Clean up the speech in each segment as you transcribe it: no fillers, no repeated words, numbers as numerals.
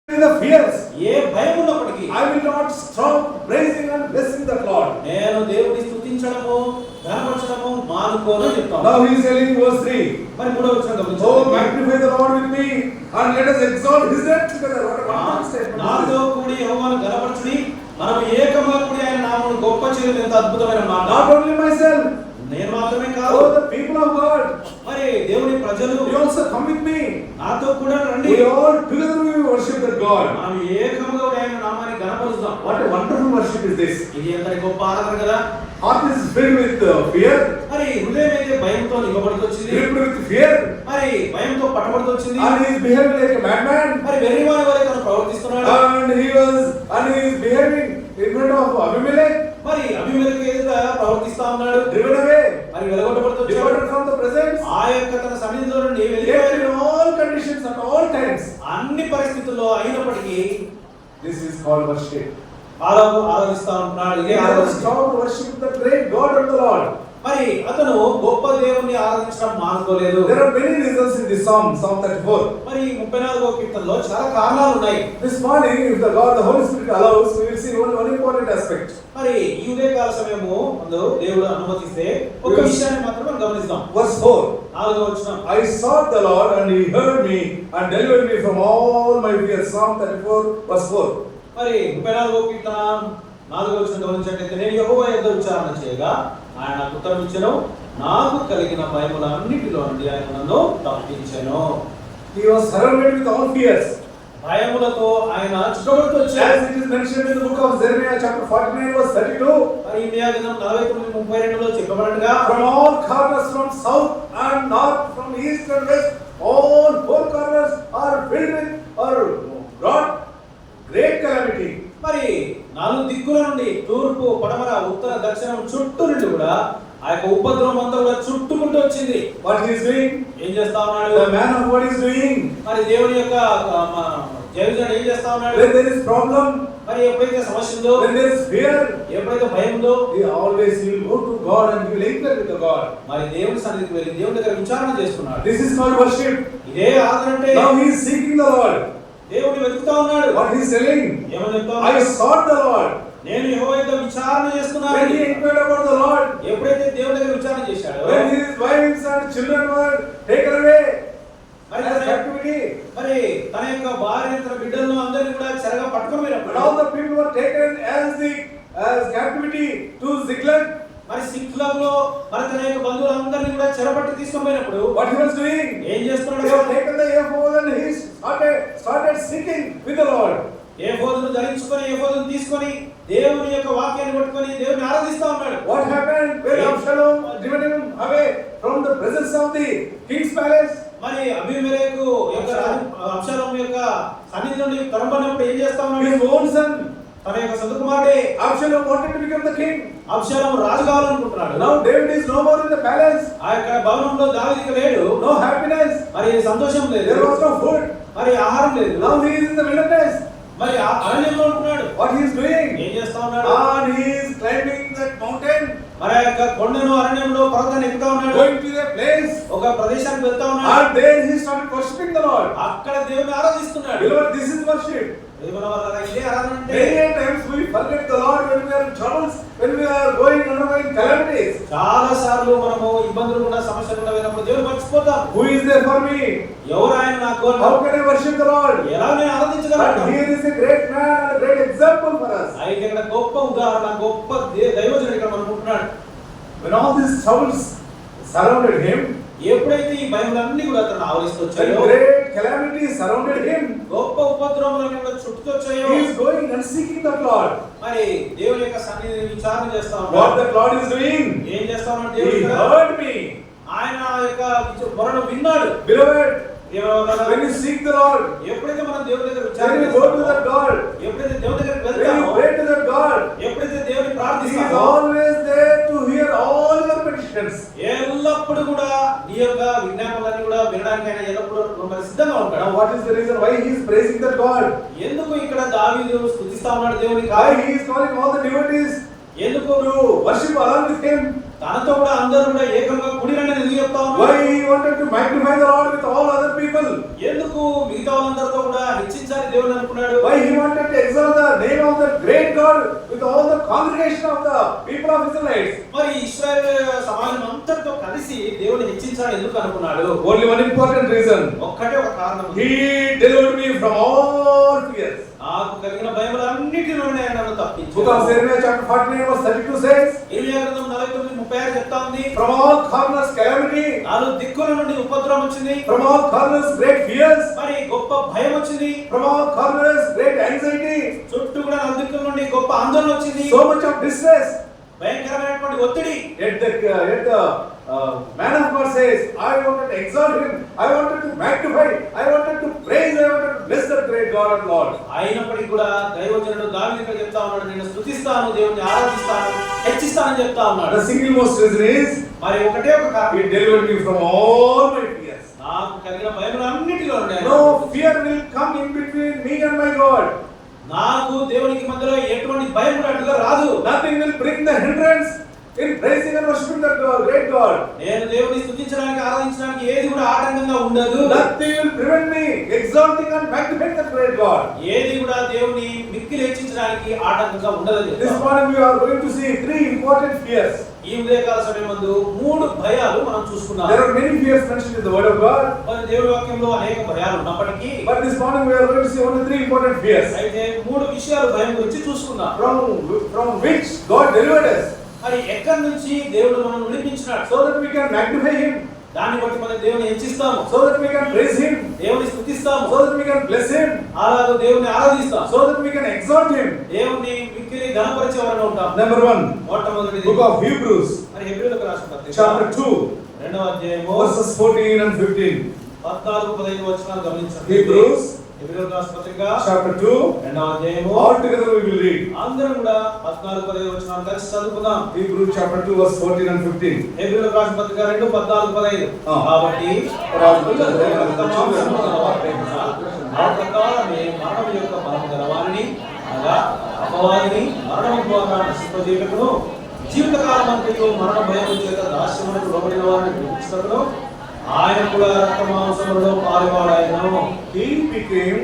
In the fears, ఏ భయం ఉన్నప్పటికీ I will not stop praising and blessing the Lord. నేను దేవుని స్తుతించడము ఘనపరచడము మానుకోను చెప్తాను. Now he is telling verse 3. మరి మూడవ వచనం Oh, గమనించండి. magnify the Lord with me and let us exalt his name together. What a wonderful statement. నాతో కూడి యెహోవాను ఘనపరచుడి, మనం ఏకముగా కూడి ఆయన నామమును గొప్ప చేయడం ఎంత అద్భుతమైన మాట. Not only myself, నేను మాత్రమే కాదు, oh, the people of God, మరి దేవుని ప్రజలు you also come with me. నాతో కూడా రండి. We all together we worship that God. మనం ఏకముగా కూడి ఆయన నామాన్ని ఘనపరుస్తాం. What a wonderful worship is this. ఇది ఎంత గొప్ప ఆరాధన కదా. Heart is filled with fear, మరి హృదయం అయితే భయంతో నింపబడుతొచ్చింది, gripped with fear, మరి భయంతో పట్టబడుతొచ్చింది. and he is behaving like a madman. మరి వెర్రివాని వలె తను ప్రవర్తిస్తున్నాడు. And he is behaving in front of Abimelech, మరి అబీమెలెకు ఎదుట ప్రవర్తిస్తా ఉన్నాడు. driven away, మరి వెలగొట్టబడుతూ departed from the presence. ఆ యొక్క తన సన్నిధిలో నుండి Yet వెళ్ళిపోయాడు. in all conditions at all times, అన్ని పరిస్థితుల్లో అయినప్పటికీ this is called worship. ఆరాధిస్తా ఉంటున్నాడు. He ఇదే has ఆరాధన. stopped worship the great God and the Lord. మరి అతను గొప్ప దేవుణ్ణి ఆరాధించడం మానుకోలేదు. There are many reasons in this Psalm 34. మరి 34వ కీర్తనలో చాలా కారణాలు ఉన్నాయి. This morning, if the Holy Spirit allows, we will see one important aspect. మరి ఈ ఉదయకాల సమయము ముందు దేవుడు అనుమతిస్తే ఒక విషయాన్ని మాత్రం మనం గమనిద్దాం. Verse 4. 4వ వచనం. I sought the Lord and he heard me and delivered me from all my fears. Psalm 34 verse 4. మరి 34వ కీర్తన 4వ వచనం గమనించండి. నేను యెహోవా యొద్ద విచారణ చేయగా ఆయన నాకు ఉత్తరం ఇచ్చెను, నాకు కలిగిన భయములన్నిటిలో నుండి ఆయన నన్ను తప్పించెను. He was surrounded with all fears. భయములతో ఆయన చుట్టబడుతూ వచ్చాడు. As it is mentioned in the book of Jeremiah chapter 49 verse 32. మరి ఇర్మియా గ్రంథం 49:32లో చెప్పబడినట్టుగా From all corners, from south and north, from east and west, all four corners are filled with or brought great calamity. మరి నాలుగు దిక్కుల నుండి తూర్పు పడమర ఉత్తర దక్షిణం చుట్టూ నుండి కూడా ఆ యొక్క ఉపద్రవం అంతా కూడా చుట్టుకుంటూ వచ్చింది. What he is doing? ఏం చేస్తా ఉన్నాడు? The man of God is doing. మరి దేవుని యొక్క జయవిజయుడు ఏం చేస్తా ఉన్నాడు? When there is problem, మరి ఎప్పుడైతే సమస్య ఉందో, when there is fear, ఎప్పుడైతే భయం ఉందో, he will go to God and he will inquire with the God. మరి దేవుని సన్నిధికి వెళ్ళి దేవుని దగ్గర విచారణ చేస్తున్నాడు. This is called worship. ఇదే ఆరాధన అంటే. Now he is seeking the Lord. దేవుని వెతుకుతా ఉన్నాడు. What he is telling? ఏమని చెప్తా I ఉన్నాడు? sought the Lord. నేను యెహోవా యొద్ద విచారణ చేస్తున్నాను. When he inquired about the Lord, ఎప్పుడైతే దేవుని దగ్గర విచారణ చేశాడో, when his wives and children were taken away మరి as captivity, మరి తన యొక్క భార్య తన బిడ్డలను అందరిని కూడా చెరగా పట్టుకొని and పోయినప్పుడు all the people were taken as captivity to Ziklag, మరి సిక్లగ్లో మరి తన యొక్క బంధువులందరినీ కూడా చెరపట్టి తీసుకొని పోయినప్పుడు what he was doing? ఏం They చేస్తున్నాడు? were taken the ephod and he started seeking with the Lord. ఏఫోదును ధరించుకొని ఏఫోదును తీసుకొని దేవుని యొక్క వాక్యాన్ని పట్టుకొని దేవుని ఆరాధిస్తా ఉన్నాడు. What happened when Absalom driven him away from the presence of the king's palace? మరి అబీమెలెకు యొక్క అబ్షాలోము యొక్క సన్నిధి నుండి తరంబడినప్పుడు ఏం చేస్తా ఉన్నాడు? His own son, తన యొక్క సొంత కుమారుడే Absalom, wanted to become the king. Absalom Raju కావాలనుకుంటున్నాడు. Now David is no more in the palace. ఆ యొక్క భవనంలో దావీదు లేడు. No happiness. మరి సంతోషం లేదు. There was no food. మరి ఆహారం లేదు. Now he is in the wilderness. మరి అరణ్యంలో ఉంటున్నాడు. What he is doing? ఏం చేస్తా ఉన్నాడు? And he is climbing that mountain, మరి ఆ యొక్క కొండను అరణ్యంలో పర్వతాన్ని ఎక్కుతా ఉన్నాడు. going to a place, ఒక ప్రదేశానికి వెళ్తా ఉన్నాడు. and there he started worshiping the Lord. అక్కడ దేవుని ఆరాధిస్తున్నాడు. Beloved, this is worship. దేవుని వల్ల ఇదే ఆరాధన అంటే. Many times we forget the Lord when we are in troubles, when we are undergoing calamities. చాలా సార్లు మనము ఇబ్బందులు కూడా సమస్యలు కూడా వెళ్ళినప్పుడు దేవుని మర్చిపోతాం. Who is there for me? ఎవరు ఆయన నాకు? How can I worship the Lord? ఎలా నేను ఆరాధించగలను? But here is a great man and a great example for us. అయితే ఇక్కడ గొప్ప ఉదాహరణ, గొప్ప దైవజనుడు ఇక్కడ మనకు ఉంటున్నాడు. When all these troubles surrounded him, ఎప్పుడైతే ఈ భయములన్నీ కూడా అతను ఆవరిస్తూ when వచ్చాయో, great calamities surrounded him, గొప్ప ఉపద్రవములన్నీ కూడా చుట్టూ వచ్చాయో, he is going and seeking the Lord. మరి దేవుని యొక్క సన్నిధిని విచారణ చేస్తా What ఉన్నాడు. the Lord is doing? ఏం చేస్తా ఉన్నాడు? He దేవుడు ఇక్కడ heard me. ఆయన యొక్క మొరను విన్నాడు. Beloved, దేవుడు when you seek the Lord, ఎప్పుడైతే మనం దేవుని దగ్గర విచారణ when you go to చేస్తామో, that God, ఎప్పుడైతే దేవుని దగ్గరికి when వెళ్తామో, you pray to that God, ఎప్పుడైతే దేవుని he is ప్రార్థిస్తామో, always there to hear all your petitions. ఎల్లప్పుడు కూడా నీ యొక్క విజ్ఞాపనలన్నీ కూడా వినడానికి ఆయన ఎల్లప్పుడూ మరి సిద్ధంగా ఉంటాడు. Now what is the reason why he is praising that God? ఎందుకు ఇక్కడ దావీదు స్తుతిస్తా ఉన్నాడు దేవుని? Why he is calling all the devotees ఎందుకు to worship along with him? తనతో కూడా అందరూ కూడా ఏకంగా కూడిరండి అని ఎందుకు చెప్తా ఉన్నాడు? Why he wanted to magnify the Lord with all other people? ఎందుకు మిగతా వాళ్ళందరితో కూడా హెచ్చించాలి దేవుని అనుకున్నాడు? Why he wanted to exalt the name of the great God with all the congregation of the people of Israelites? మరి ఇశ్రాయేలు సమాజం అంతటితో కలిసి దేవుని హెచ్చించాలి ఎందుకు అనుకున్నాడు? Only one important reason. ఒక్కటే ఒక కారణం ఉంది. He delivered me from all fears. నాకు కలిగిన భయములన్నిటి నుండి ఆయన నన్ను తప్పించాడు. Book of Jeremiah chapter 49 verse 32 says, ఇర్మియా గ్రంథం 49:36 చెప్తా ఉంది, from all corners calamity, నాలుగు దిక్కుల నుండి ఉపద్రవం వచ్చింది, from all corners great fears, మరి గొప్ప భయం వచ్చింది, from all corners great anxiety, చుట్టూ కూడా నాలుగు దిక్కుల నుండి గొప్ప ఆందోళన వచ్చింది, so much of distress. భయంకరమైనటువంటి ఒత్తిడి. Yet the man of God says, I wanted to exalt him, I wanted to magnify, I wanted to praise, I wanted to bless the great God and Lord. అయినప్పటికీ కూడా దైవజనుడు దావీదు ఇక్కడ చెప్తా ఉన్నాడు, నేను స్తుతిస్తాను, దేవుని ఆరాధిస్తాను, హెచ్చిస్తానని చెప్తా ఉన్నాడు. The single most reason is, మరి ఒకటే ఒక కారణం, he delivered me from all my fears. నాకు కలిగిన భయములన్నిటిలో నుండి No fear will come in between me and my God. నాకు దేవునికి మధ్యలో ఎటువంటి భయం కూడా అడ్డుగా రాదు. Nothing will bring the hindrance in praising and worshiping the great God. నేను దేవుని స్తుతించడానికి ఆరాధించడానికి ఏది కూడా ఆటంకంగా ఉండదు. Nothing will prevent me exalting and magnifying the great God. ఏది కూడా దేవుని మిక్కిలి హెచ్చించడానికి ఆటంకంగా ఉండదు. This morning we are going to see three important fears. ఈ ఉదయకాల సమయమందు మూడు భయాలు మనం చూసుకున్నాం. There are many fears mentioned in the word of God. మన దేవుని వాక్యంలో అనేక భయాలు ఉన్నప్పటికీ, But this morning we are going to see only three important fears. అయితే మూడు విషయాలు భయం గురించి చూసుకున్నాం. From which God delivered us. మరి ఎక్కడి నుంచి దేవుడు మనం విడిపించినాడు? So that we can magnify him. దాన్ని బట్టి మనం దేవుని హెచ్చిస్తాము, So that we can praise him. దేవుని స్తుతిస్తాము, So that we can bless him. అలాగే దేవుని ఆరాధిస్తాం, So that we can exalt him. దేవుని మిక్కిలి ఘనపరిచే వారుగా ఉంటాం. Number one, మొట్టమొదటిది book of Hebrews, మరి హెబ్రీయులకు రాసిన పత్రిక chapter 2, రెండవ అధ్యాయము verses 14 and 15. 14-15 వచనాలు గమనించండి. Hebrews, హెబ్రీయులకు రాసిన పత్రిక chapter 2, రెండవ అధ్యాయము all together we will read. అందరం కూడా 14-15 వచనాలు కలిసి చదువుకుందాం. Hebrews chapter 2, verse 14 and 15. హెబ్రీయులకు రాసిన పత్రిక 2:14-15. ఆ. కాబట్టి ఆ ప్రకారమే మరణం యొక్క బలము గలవారిని అనగా అపవాదిని మరణం ద్వారా నశింపజేయుటకును జీవితకాలం అంతయు మరణ భయం చేత దాస్యమునకు లోబడిన వారిని విడిపించుటకును ఆయన కూడా రక్త మాంసములలో పాలువాడాయను. He became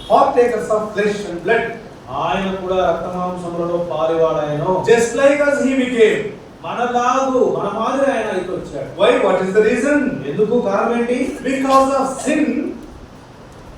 partakers of flesh and blood. ఆయన కూడా రక్త మాంసములలో పాలువాడాయను. Just like us he became. మనలాగు మన మాదిరి ఆయన అయితే వచ్చాడు. Why? What is the reason? ఎందుకు? కారణం ఏంటి? Because of sin.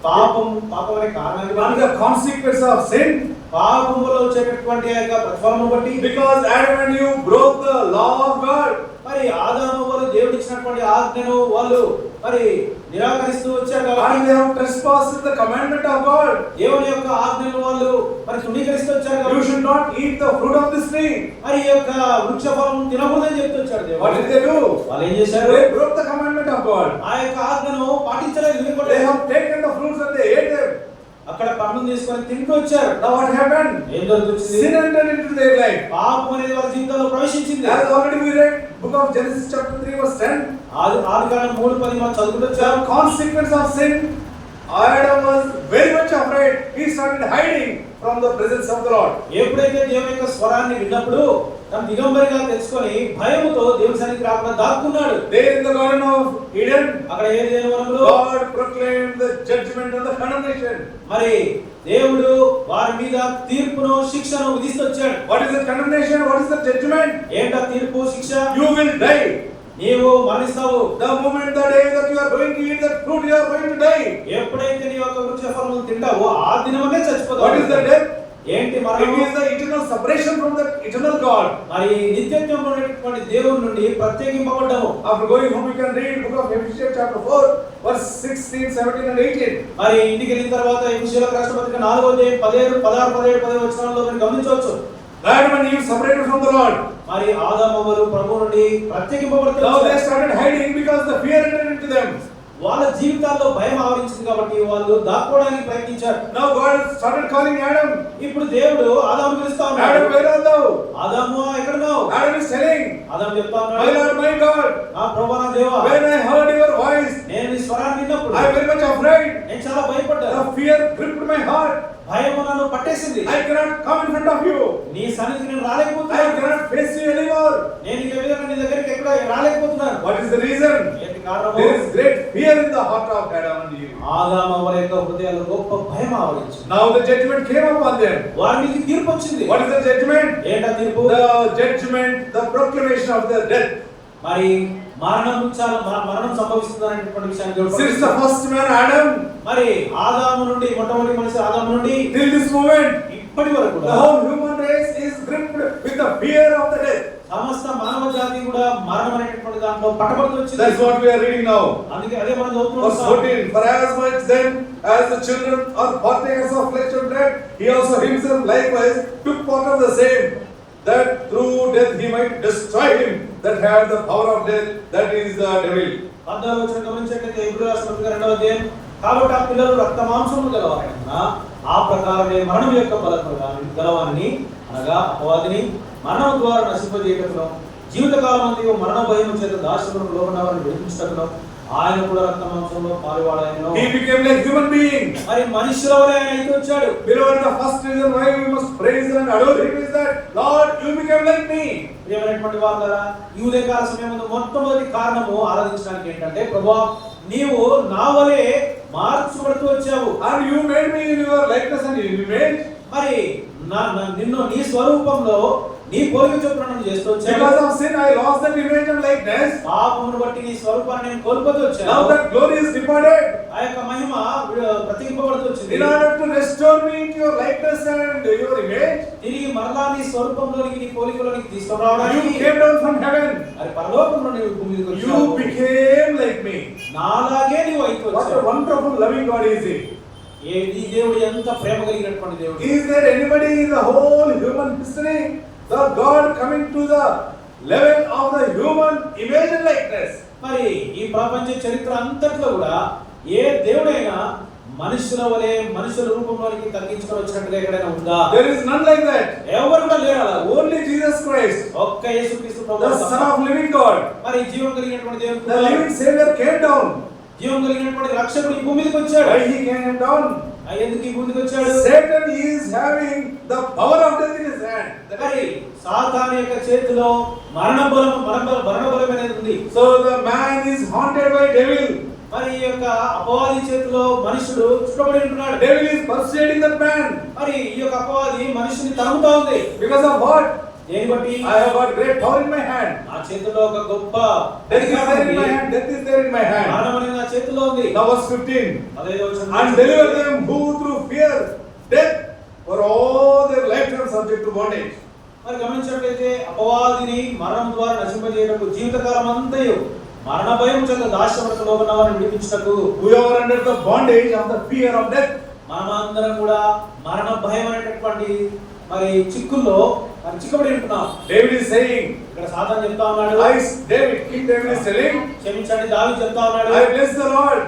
పాపం అనే కారణాన్ని And the consequence of sin. పాపములో వచ్చేటటువంటి ఆ యొక్క ప్రతిఫలమును బట్టి, Because Adam and Eve broke the law of God. మరి ఆదాము వాళ్ళు దేవుడు ఇచ్చినటువంటి ఆజ్ఞను వాళ్ళు మరి నిరాకరిస్తూ వచ్చారు And కాబట్టి, they have trespassed the commandment of God. దేవుని యొక్క ఆజ్ఞను వాళ్ళు మరి తృణీకరిస్తూ వచ్చారు You కాబట్టి, should not eat the fruit of this tree. మరి ఈ యొక్క వృక్ష ఫలం తినకూడదని చెప్తూ వచ్చాడు దేవుడు. What did they do? వాళ్ళు ఏం చేశారు? They broke the commandment of God. ఆ యొక్క ఆజ్ఞను పాటించలేదు, They వినకొట్టలేదు. have taken the fruits and they ate them. అక్కడ పండును తీసుకొని తింటూ వచ్చారు. Now what happened? ఏం జరుగుతుంది? Sin entered into their life. పాపం అనేది వాళ్ళ జీవితంలో ప్రవేశించింది. As already we read, book of Genesis chapter 3 verse 10. ఆదికాండం 3:10 మనం చదువుకుంటూ వచ్చాం. The consequence of sin, Adam was very much afraid. He started hiding from the presence of the Lord. ఎప్పుడైతే దేవుని యొక్క స్వరాన్ని విన్నప్పుడు తన దిగంబరిగా తెచ్చుకొని భయముతో దేవుని సన్నిధికి రాకుండా దాక్కున్నాడు. There in the Garden of Eden, అక్కడ ఏదైనా వనంలో God proclaimed the judgment and the condemnation. మరి దేవుడు వారి మీద తీర్పును శిక్షను విధిస్తూ వచ్చాడు. What is the condemnation? What is the judgment? ఏంటా తీర్పు శిక్ష? You will die. నీవు మరణిస్తావు. The moment, the day that you are going to eat that fruit, you are going to die. ఎప్పుడైతే నీ యొక్క వృక్ష ఫలములు తింటావో ఆ దినమే చచ్చిపోతావు. What is the death? ఏంటి It మరణం? is the eternal separation from the eternal God. మరి నిత్యత్వంలో ఉన్నటువంటి దేవుని నుండి ప్రత్యేకింపబడ్డాము. After going home, you can read book of Ephesians chapter 4, verse 16, 17 and 18. మరి ఇంటికి వెళ్ళిన తర్వాత ఎఫెసీయులకు రాసిన పత్రిక 4వ అధ్యాయం 15, 16, 17, 18 వచనాల్లో మీరు గమనించవచ్చు. Adam and Eve separated from the Lord. మరి ఆదాము అవ్వలు ప్రభువు నుండి Now ప్రత్యేకింపబడుతున్నారు. they started hiding because the fear entered into them. వాళ్ళ జీవితాల్లో భయం ఆవరించింది కాబట్టి వాళ్ళు దాక్కోవడానికి ప్రయత్నించారు. Now God started calling Adam. ఇప్పుడు దేవుడు ఆదాము పిలుస్తా ఉన్నాడు. Adam, where art thou? ఆదాము ఎక్కడున్నావు? Adam is telling, ఆదాము చెప్తా my ఉన్నాడు, Lord, my God, నా ప్రభువా నా దేవా, when I heard your voice, నేను నీ స్వరాన్ని విన్నప్పుడు I am very much afraid. నేను చాలా భయపడ్డాను. The fear gripped my heart. భయము నన్ను పట్టేసింది. I cannot come in front of you. నీ సన్నిధికి నేను I రాలేకపోతున్నాను. cannot face you anymore. నేను ఈ విధంగా నీ దగ్గరికి ఎక్కడ రాలేకపోతున్నాను. What is the reason? ఏంటి కారణము? There is great fear in the heart of Adam and Eve. ఆదాము అవ్వల యొక్క హృదయాల్లో గొప్ప భయం ఆవరించింది. Now the judgment came upon them. వారి మీదకి తీర్పు వచ్చింది. What is the judgment? ఏంటా తీర్పు? The judgment, the proclamation of the death. మరి మరణం సంభవిస్తుంది అనేటువంటి విషయాన్ని దేవుడు Since the first man Adam, మరి ఆదాము నుండి మొట్టమొదటి మనిషి ఆదాము నుండి till this moment, ఇప్పటి వరకు the whole human race is gripped with the fear of the death. సమస్త మానవ జాతి కూడా మరణం అనేటువంటి దాంట్లో పట్టబడుతూ వచ్చింది. That's what we are reading now. అందుకే అదే మనం చదువుతున్నాం. Verse 14, for as much then as the children are partakers of flesh and blood, he also himself likewise took part of the same, that through death he might destroy him that had the power of death, that is the devil. 14వ వచనం గమనించండి. Hebrew రాసిన పత్రిక 2వ అధ్యాయం. కాబట్టి ఆ పిల్లలు రక్త మాంసములు గలవారని ఆ ప్రకారమే మరణం యొక్క బలము గలవారిని అనగా అపవాదిని మరణం ద్వారా నశింపజేయటకును జీవితకాలం అంతయు మరణ భయము చేత దాస్యములకు లోబడినవారిని విడిపించుటకును ఆయన కూడా రక్త మాంసంలో పాలువాడాయను. He became like human being. మరి మనుషుల వలె ఆయన అయితే వచ్చాడు. Beloved, the first reason why we must praise and adore him is that, Lord, you became like me. ప్రియమైనటువంటి వారులారా, ఈ ఉదయకాల సమయమందు మొట్టమొదటి కారణము ఆరాధించడానికి ఏంటంటే, ప్రభువా నీవు నా వలె మార్చబడుతూ వచ్చావు. And you made me in your likeness and image. మరి నిన్ను నీ స్వరూపంలో నీ పోలిక చొప్పున నన్ను చేస్తూ వచ్చావు. Because of sin I lost that image and likeness. పాపమును బట్టి నీ స్వరూపాన్ని నేను కోల్పోతూ వచ్చాను. Now that glory is departed. ఆ యొక్క మహిమ ప్రతిబింబపడుతూ వచ్చింది. In order to restore me into your likeness and your image, తిరిగి మరలా నీ స్వరూపంలోనికి నీ పోలికలోనికి తీసుకురావడానికి you came down from heaven. మరి పరలోకంలో నీవు భూమి మీదకి వచ్చావు. You became like me. నాలాగే నీవు అయితే What a వచ్చావు. wonderful loving God is he. ఈ దేవుడు ఎంత ప్రేమ కలిగినటువంటి దేవుడు. Is there anybody in the whole human history, the God coming to the level of the human image and likeness? మరి ఈ ప్రపంచ చరిత్ర అంతట్లో కూడా ఏ దేవుడైనా మనుషుల వలె మనుషుల రూపంలోనికి తగ్గించుకొని వచ్చినట్టుగా ఎక్కడైనా ఉందా? There is none like that. ఎవరు కూడా లేరు అలా. Only Jesus Christ, ఒక్క యేసుక్రీస్తు the ప్రభువు Son of living God, మరి జీవం కలిగినటువంటి the దేవుడు, living Savior came down. జీవం కలిగినటువంటి రక్షకుడు ఈ భూమి మీదకి వచ్చాడు. Why he came down? ఎందుకు ఈ భూమి మీదకి వచ్చాడు? Satan is having the power of death in his hand. మరి సాతాను యొక్క చేతిలో మరణ బలం అనేది ఉంది. So the man is haunted by devil. మరి ఈ యొక్క అపవాది చేతిలో మనుషుడు చుట్టబడి ఉంటున్నాడు. Devil is persuading that man. మరి ఈ యొక్క అపవాది మనిషిని తరుముతా ఉంది. Because of what? దేని బట్టి? I have got great power in my hand. నా చేతిలో ఒక గొప్ప Death is there in my hand. Death is there in my hand. మరణం అనేది నా చేతిలో ఉంది. Now verse 15. 15వ వచనం. And deliver them who through fear, death, for all their lifetime subject to bondage. మరి గమనించినట్లయితే అపవాదిని మరణం ద్వారా నశింపజేయటకు జీవితకాలం అంతయు మరణ భయం చేత దాస్యములకు లోబడిన వారిని విడిపించుటకు, We are under the bondage of the fear of death. మనమందరం కూడా మరణ భయం అనేటటువంటి మరి చిక్కుల్లో మరి చిక్కుబడి ఉంటున్నాం. David is saying, ఇక్కడ సాతాను చెప్తా ఉన్నాడు. King David is telling, క్షమించండి దావీదు చెప్తా ఉన్నాడు. I bless the Lord.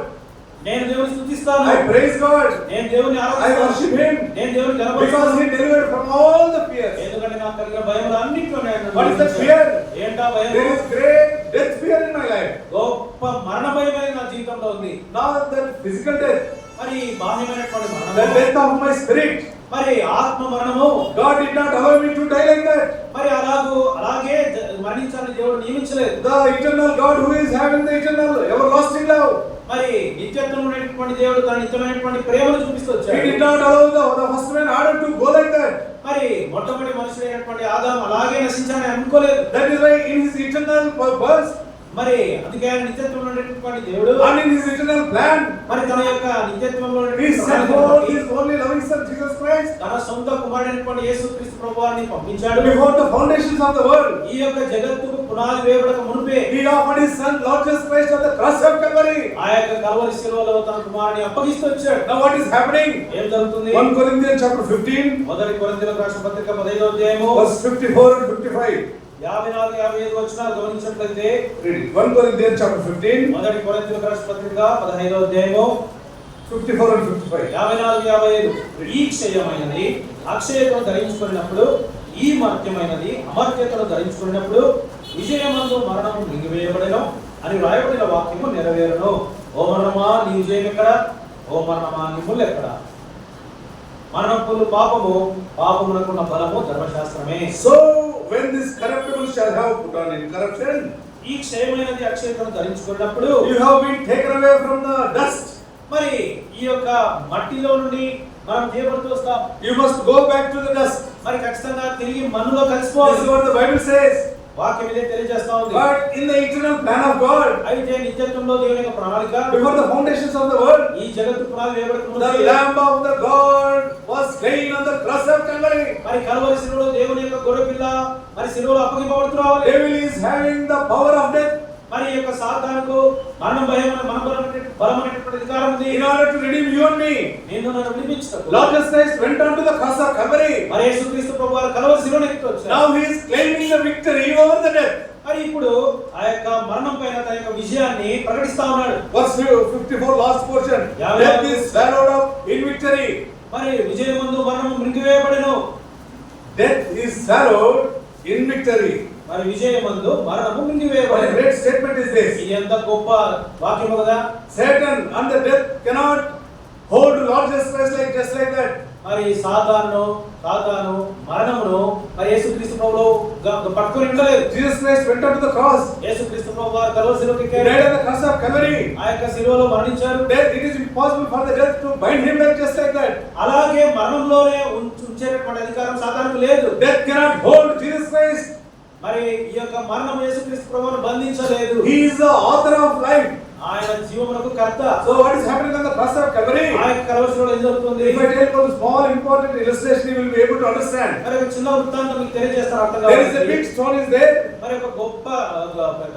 నేను దేవుని స్తుతిస్తాను. I praise God. నేను దేవుని I ఆరాధిస్తాను. worship him. నేను దేవుని Because గణపరుస్తాను. he delivered from all the fears. ఎందుకంటే నాకు కలిగిన భయములు అన్నిటిలో నేను What is that fear? ఏంటా భయం? There is great death fear in my life. గొప్ప మరణ భయం అనేది నా జీవితంలో ఉంది. Not that physical death, మరి బాహ్యమైనటువంటి the మరణం, death of my spirit. మరి ఆత్మ మరణము. God did not allow me to die like that. మరి అలాగే మరణించాలని దేవుడు నియమించలేదు. The eternal God who is having the eternal everlasting love, మరి నిత్యత్వం ఉన్నటువంటి దేవుడు తన నిత్యమైనటువంటి ప్రేమను చూపిస్తూ he వచ్చాడు. did not allow the first man Adam to go like that. మరి మొట్టమొదటి మనుషుడైనటువంటి ఆదాము అలాగే నశించాలని అనుకోలేదు. That is why in his eternal purpose మరి అందుకే ఆయన నిత్యత్వంలో ఉన్నటువంటి దేవుడు and in his eternal plan, మరి తన యొక్క నిత్యత్వంలో he sent forth his only loving son Jesus Christ తన సొంత కుమారుడైనటువంటి యేసుక్రీస్తు ప్రభువారిని పంపించాడు. before the foundations of the world. ఈ యొక్క జగత్తుకు పునాది వేయబడక మునుపే He offered his son Lord Jesus Christ on the cross of Calvary. ఆ యొక్క కల్వరి శిలువలో తన కుమారుని అప్పగిస్తూ వచ్చాడు. Now what is happening? ఏం జరుగుతుంది? 1 Corinthians chapter 15 మొదటి కొరింథీయులకు రాసిన పత్రిక 15వ అధ్యాయము verse 54 and 55. 54, 55 వచనాలు గమనించినట్లయితే Read it. 1 Corinthians chapter 15, మొదటి కొరింథీయులకు రాసిన పత్రిక 15వ అధ్యాయము 54 and 55. 54, 55. ఈ క్షయమైనది అక్షయతను ధరించుకున్నప్పుడు, ఈ మర్త్యమైనది అమర్త్యతను ధరించుకున్నప్పుడు విజయమందు మరణము మింగివేయబడెను అని రాయబడిన వాక్యము నెరవేరును. ఓ మరణమా నీ విజయం ఎక్కడ? ఓ మరణమా నీ ముళ్ళు ఎక్కడ? మరణం పుల్లు పాపము, పాపమునకున్న బలము ధర్మశాస్త్రమే. So when this corruptible shall have put on incorruption, ఈ క్షయమైనది అక్షయతను ధరించుకున్నప్పుడు you have been taken away from the dust. మరి ఈ యొక్క మట్టిలో నుండి మనం చేయబడుతూ వస్తాం. You must go back to the dust. మరి ఖచ్చితంగా తిరిగి మన్నులో This is కలిసిపోవాలి. what the Bible says. వాక్యం ఇదే తెలియజేస్తా ఉంది. But in the eternal plan of God, అయితే నిత్యత్వంలో దేవుని యొక్క ప్రణాళిక, before the foundations of the world, ఈ జగత్తు పునాది వేయబడక the ముందే Lamb of the God was slain on the cross of Calvary. మరి కల్వరి శిలువలో దేవుని యొక్క గొర్రెపిల్ల మరి శిలువలో అప్పగింపబడుతూ రావాలి. Devil is having the power of death. మరి ఈ యొక్క సాతానుకు మరణం భయం మన బలమైనటువంటి అధికారం ఉంది. In order to redeem you and me, నిన్ను నన్ను విడిపించుటకు Lord Jesus Christ went on to the cross of Calvary. మరి యేసుక్రీస్తు ప్రభువారు కల్వరి శిలువను ఎక్కి వచ్చారు. Now he is claiming the victory over the death. మరి ఇప్పుడు ఆ యొక్క మరణం పైన తన యొక్క విజయాన్ని ప్రకటిస్తా ఉన్నాడు. Verse 54, last portion. Yeah, Death yeah. is swallowed up in victory. మరి విజయమందు మరణము మృంగివేయబడెను. Death is swallowed in victory. మరి విజయమందు మరణము What a మృంగివేయబడెను. great statement is this. ఇది ఎంత గొప్ప వాక్యము కదా. Satan and the death cannot hold Lord Jesus Christ just like that. మరి సాతాను మరణమును మరి యేసుక్రీస్తు ప్రభువు పట్టుకొని ఉండలేదు. Jesus Christ went on to the cross. యేసుక్రీస్తు ప్రభువు వారు కల్వరి శిలువకి He ఎక్కారు. died on the cross of Calvary. ఆ యొక్క శిలువలో మరణించారు. Death, it is impossible for the death to bind him back just like that. అలాగే మరణంలోనే ఉంచేటటువంటి అధికారం సాతానుకు లేదు. Death cannot hold Jesus Christ. మరి ఈ యొక్క మరణం యేసుక్రీస్తు ప్రభువును బంధించలేదు. He is the author of life. ఆయన జీవమునకు కర్త. So what is happening on the cross of Calvary? ఆ యొక్క కల్వరి శిలువలో ఏం జరుగుతుంది? If I tell you a small important illustration, you will be able to understand. మరి ఒక చిన్న వృత్తాంతం మీకు తెలియజేస్తాను, అర్థం There is a కావాలి. big stone is there, మరి ఒక గొప్ప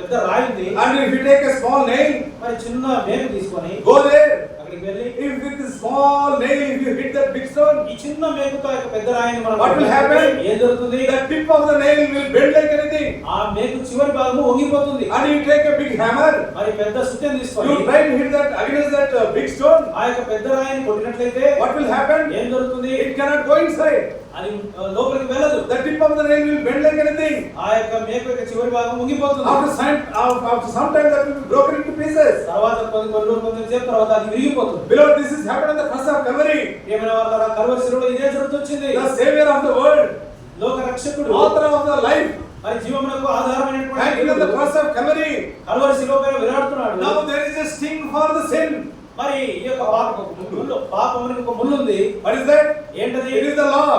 పెద్ద రాయి ఉంది. and if you take a small nail, మరి చిన్న మేకు తీసుకొని go there. అక్కడికి వెళ్ళి If with the small nail, if you hit that big stone, ఈ చిన్న మేకుతో ఆ యొక్క పెద్ద రాయిని మనం What will happen? ఏం జరుగుతుంది? the tip of the nail will bend like anything. ఆ మేకు చివరి భాగము వంగిపోతుంది. And you take a big hammer, మరి పెద్ద సుత్తెను తీసుకొని you try to hit that against that big stone. ఆ యొక్క పెద్ద రాయిని కొట్టినట్లయితే What will happen? ఏం జరుగుతుంది? It cannot go inside. అది లోపలికి వెళ్ళదు. The tip of the nail will bend like anything. ఆ యొక్క మేకు యొక్క చివరి భాగం వంగిపోతుంది. After some time, that will be broken into pieces. తర్వాత కొంచెం తర్వాత అది విరిగిపోతుంది. Beloved, this is happened on the cross of Calvary. ఏమైనా వాళ్ళ కల్వరి శిలువలో ఇదే జరుగుతొచ్చింది. The Savior of the world, లోక రక్షకుడు, author of the life, మరి జీవమునకు ఆధారమైనటువంటి hanging on the cross of Calvary. Calvary శిలువ పైన విరాడుతున్నాడు. Now there is a sting for the sin. మరి ఈ యొక్క పాపమునకు ఒక ముళ్ళు ఉంది. What is that? ఏంటది? It is the law.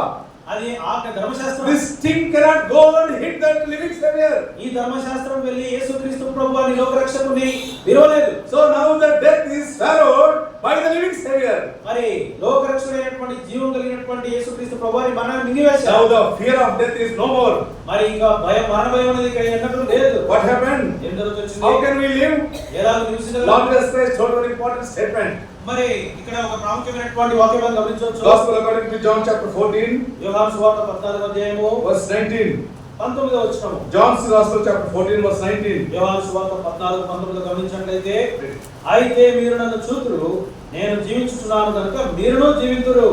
అది ఆజ్ఞ ధర్మశాస్త్రం. This sting cannot go and hit that living Savior. ఈ ధర్మశాస్త్రం వెళ్ళి యేసుక్రీస్తు ప్రభువుని లోక రక్షకుని విరవలేదు. So now the death is swallowed by the living Savior. మరి లోక రక్షకుడైనటువంటి జీవం కలిగినటువంటి యేసుక్రీస్తు ప్రభువుని మరణాన్ని మింగివేశాడు. Now the fear of death is no more. మరి ఇంకా మరణ భయం అనేది ఇక్కడ ఎన్నడూ లేదు. What happened? ఏం జరుగుతుంది? How can we live? ఎలా నివసించగలం? Lord Jesus Christ told an important statement. మరి ఇక్కడ ఒక ప్రాముఖ్యమైనటువంటి వాక్యాన్ని గమనించవచ్చు. Gospel according to John chapter 14, యోహాను సువార్త 14వ అధ్యాయము verse 19. 19వ వచనము. John's Gospel chapter 14, verse 19. యోహాను సువార్త 14:19 గమనించినట్లయితే, అయితే మీరు నన్ను చూతురు, నేను జీవించుచున్నాను కనుక మీరును జీవింతురు.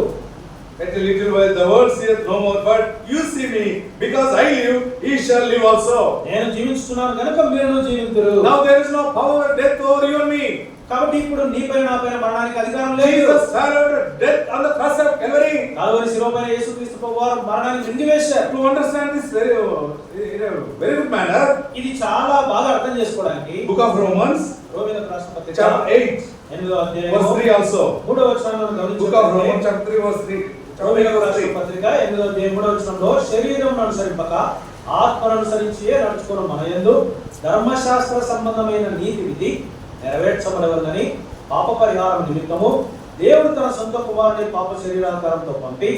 At a little while the world seeth no more, but you see me, because I live, ye shall live also. నేను జీవించుచున్నాను కనుక మీరును జీవింతురు. Now there is no power of death over you and me. కాబట్టి ఇప్పుడు నీపైన నాపైన మరణానికి అధికారం లేదు. Jesus swallowed death on the cross of Calvary. Calvary శిలువపైన యేసుక్రీస్తు ప్రభువారు మరణాన్ని మింగివేశారు. To understand this in a very good manner, ఇది చాలా బాగా అర్థం చేసుకోవడానికి book of Romans రోమీయులకు రాసిన పత్రిక chapter 8, 8వ అధ్యాయం verse 3 also. 3వ వచనాన్ని Book of Romans గమనించినట్లయితే, chapter 3, verse 3. రోమీయులకు రాసిన పత్రిక 8వ అధ్యాయం 3వ వచనంలో, శరీరమును అనుసరింపక ఆత్మను అనుసరించి నడుచుకున్న మనయందు ధర్మశాస్త్ర సంబంధమైన నీతి విధి నెరవేర్చబడవలనని పాప పరిహారం నిమిత్తము దేవుడు తన సొంత కుమారుని పాప శరీరాకారంతో పంపి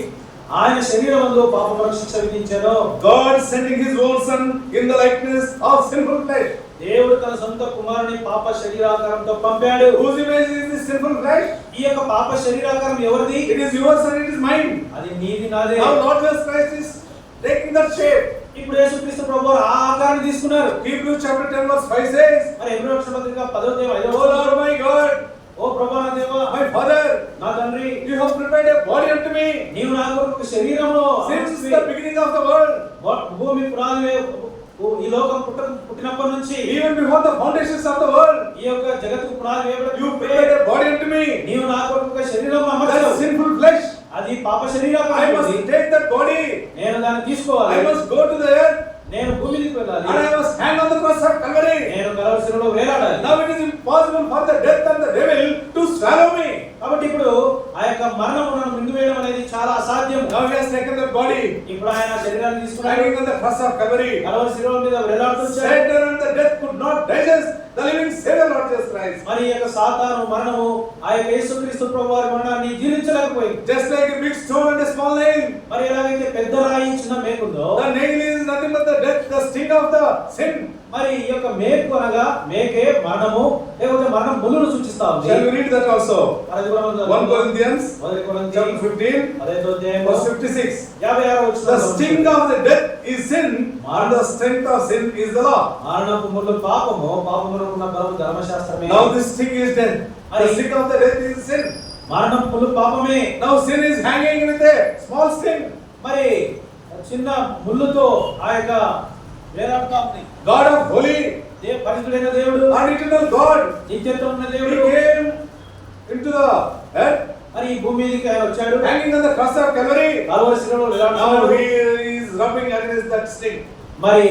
ఆయన శరీరమందు పాపములకు శిక్ష విధించెను. God sending his own son in the likeness of sinful flesh. దేవుడు తన సొంత కుమారుని పాప శరీరాకారంతో పంపాడు. Whose image is this sinful flesh? ఈ యొక్క పాప శరీరాకారం ఎవరిది? It is yours and it is mine. అది నీది నాదే. Now Lord Jesus Christ is taking that shape. ఇప్పుడు యేసుక్రీస్తు ప్రభువారు ఆ ఆకారాన్ని తీసుకున్నారు. Hebrews chapter 10 verse 5 says, మరి హెబ్రీ పత్రిక 10వ అధ్యాయం 5వ "O Lord my God, ఓ ప్రభువా నా దేవా, my Father, నా తండ్రి, you have prepared a body unto me నీవు నా కొరకు శరీరమును since the beginning of the world, భూమి పునాది ఈ లోకం పుట్టినప్పటి నుంచి even before the foundations of the world. ఈ యొక్క జగత్తుకు పునాది వేయబడక You prepared a body unto me, నీవు నా కొరకు ఒక శరీరం that అమర్చావు. sinful flesh. అది పాప శరీరం. I must take that body, నేను దాన్ని తీసుకోవాలి. I must go to the earth, నేను భూమికి వెళ్ళాలి. and I must hang on the cross of Calvary. నేను కలవరి శిలువలో వేలాడాలి. Now it is impossible for the death and the devil to swallow me. కాబట్టి ఇప్పుడు ఆ యొక్క మరణము నన్ను మింగివేయడం అనేది చాలా అసాధ్యం. Now he has taken the body, ఇప్పుడు ఆయన శరీరాన్ని తీసుకున్నాడు. hanging on the cross of Calvary. Calvary శిలువ మీద వేలాడుతున్నాడు. Satan and the death could not digest the living Savior Lord Jesus Christ. మరి ఈ యొక్క సాతాను మరణము ఆ యొక్క యేసుక్రీస్తు ప్రభువారి మరణాన్ని జీర్ణించలేకపోయింది. Just like a big stone and a small nail. మరి ఎలాగైతే పెద్ద రాయి చిన్న మేకుందో, The nail is nothing but the death, the sting of the sin. మరి ఈ యొక్క మేకు అనగా మేకే మరణము లేకపోతే మరణం ముళ్ళును సూచిస్తా ఉంది. Shall we read that also? అది కూడా మనం 1 Corinthians మొదటి కొరింథీ chapter 15 పదహైదో అధ్యాయం verse 56. 56వ వచనం. The sting of the death is sin, and the strength of sin is the law. మరణపు ముళ్ళు పాపము, పాపమునకు ఉన్న బలము ధర్మశాస్త్రమే. Now this sting is death. The sting of the death is sin. మరణపు ముళ్ళు పాపమే. Now sin is hanging with a small sting. మరి చిన్న ముళ్ళుతో ఆ యొక్క వేలాడుతా ఉంది. God of holy పరిశుద్ధుడైన దేవుడు, and eternal God, నిత్యత్వం ఉన్న he దేవుడు came into the earth, మరి ఈ భూమి మీదకి ఆయన వచ్చాడు. hanging on the cross of Calvary. Calvary శిలువలో Now వేలాడుతున్నాడు. he is rubbing against that sting. మరి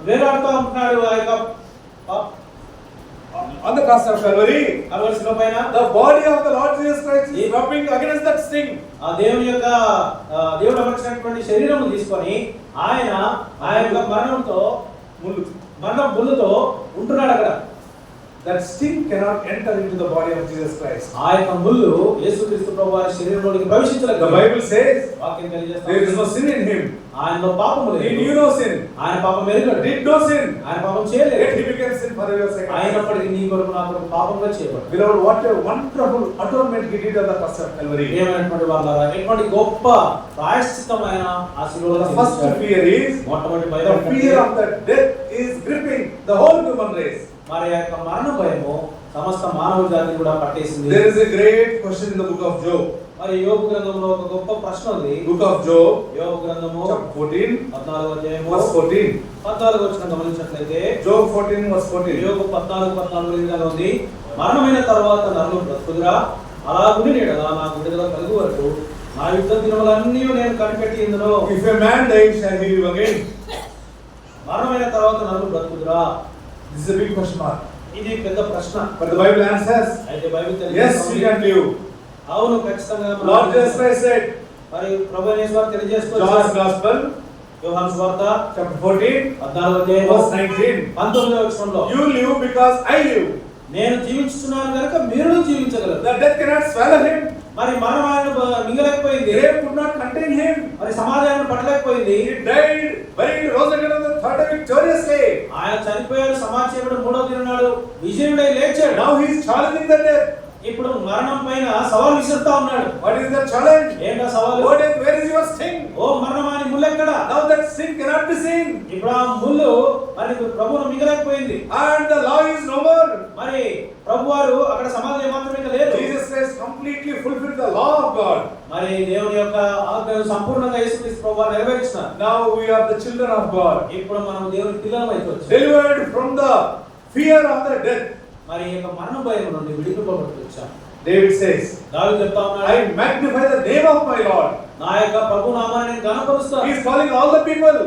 వేలాడుతూ ఉంటున్నాడు ఆ యొక్క On the cross of Calvary, Calvary శిలువ పైన the body of the Lord Jesus Christ is rubbing against that sting. ఆ దేవుని యొక్క దేవుడు అమర్చినటువంటి శరీరము తీసుకొని ఆయన ఆ యొక్క మరణంతో మరణం ముళ్ళుతో ఉంటున్నాడు అక్కడ. That sting cannot enter into the body of Jesus Christ. ఆ యొక్క ముళ్ళు యేసుక్రీస్తు ప్రభువారి శరీరంలోకి ప్రవేశించలేదు. The Bible says వాక్యం తెలియజేస్తుంది. there is no sin in him. ఆయనలో పాపము He లేదు. knew no sin. ఆయన పాపం ఎరుగడు. Did no sin. ఆయన పాపం చేయలేదు. Yet he became sin for your sake. అయినప్పటికీ నీ కొరకు నా కొరకు పాపంగా చేయబడ్డాడు. Beloved, what a wonderful atonement he did on the cross of Calvary. ఏమైనటువంటి వాళ్ళారా, ఎటువంటి గొప్ప ప్రాయశ్చిత్తమైన ఆ శిలువలో The first fear is, మొట్టమొదటి the భయం fear of the death is gripping the whole human race. మరి ఆ యొక్క మరణ భయము సమస్త మానవ జాతిని కూడా పట్టేసింది. There is a great question in the book of Job. మరి యోబు గ్రంథంలో ఒక గొప్ప ప్రశ్న ఉంది. Book of Job, యోబు గ్రంథము chapter 14, 14వ అధ్యాయము verse 14. 14వ వచనం గమనించినట్లయితే Job 14, verse 14. యోబు 14 ఈ విధంగా ఉంది. మరణమైన తర్వాత నన్ను బ్రతుకుదురా, అలా గుడి నీడలా నా విడుదల కలుగు వరకు నా యుద్ధ దినములన్నీ నేను కనిపెట్టి ఇందులో. If a man dies, shall he live again? మరణమైన తర్వాత నన్ను బ్రతుకుదురా. This is a big question mark. ఇది పెద్ద ప్రశ్న. But the Bible answers, అయితే బైబిల్ yes, we తెలియజేస్తుంది. can live. అవును, ఖచ్చితంగా Lord Jesus Christ said, మరి ప్రభువైన యేసు వారు John's తెలియజేస్తున్నారు. Gospel, యోహాను సువార్త chapter 14, 14వ అధ్యాయం verse 19. 19వ వచనంలో You live because I live. నేను జీవించుతున్నాను కనుక మీరు జీవించగలరు. The death cannot swallow him. మరి మరణం ఆయన మింగలేకపోయింది. Grave could not contain him. మరి సమాజాన్ని పట్టలేకపోయింది. He died, buried, rose again on the third day victoriously. ఆయన చనిపోయాడు, సమాధి చేయబడి మూడవ దినాడు విజయుడై లేచాడు. Now he is challenging the death. ఇప్పుడు మరణం పైన సవాల్ విసురుతా ఉన్నాడు. What is the challenge? ఏంటా సవాలు? Oh death, where is your sting? ఓ మరణమాని ముళ్ళు ఎక్కడ? Now that sin cannot be seen. ఇప్పుడు ఆ ముళ్ళు మరి ప్రభువును మింగలేకపోయింది. And the law is no more. మరి ప్రభువారు అక్కడ సమాధి మాత్రమే లేదు. Jesus Christ completely fulfilled the law of God. మరి దేవుని యొక్క ఆజ్ఞను సంపూర్ణంగా యేసుక్రీస్తు ప్రభువారు నెరవేర్చినారు. Now we are the children of God. ఇప్పుడు మనం దేవుని పిల్లలం అయిపోవచ్చు. Delivered from the fear of the death. మరి ఈ యొక్క మరణ భయం నుండి విడిపింపబడి వచ్చాం. David says, దావీదు చెప్తా ఉన్నాడు, I magnify the name of my Lord. నా యొక్క ప్రభు నామాన్ని నేను ఘనపరుస్తాను. He is calling all the people.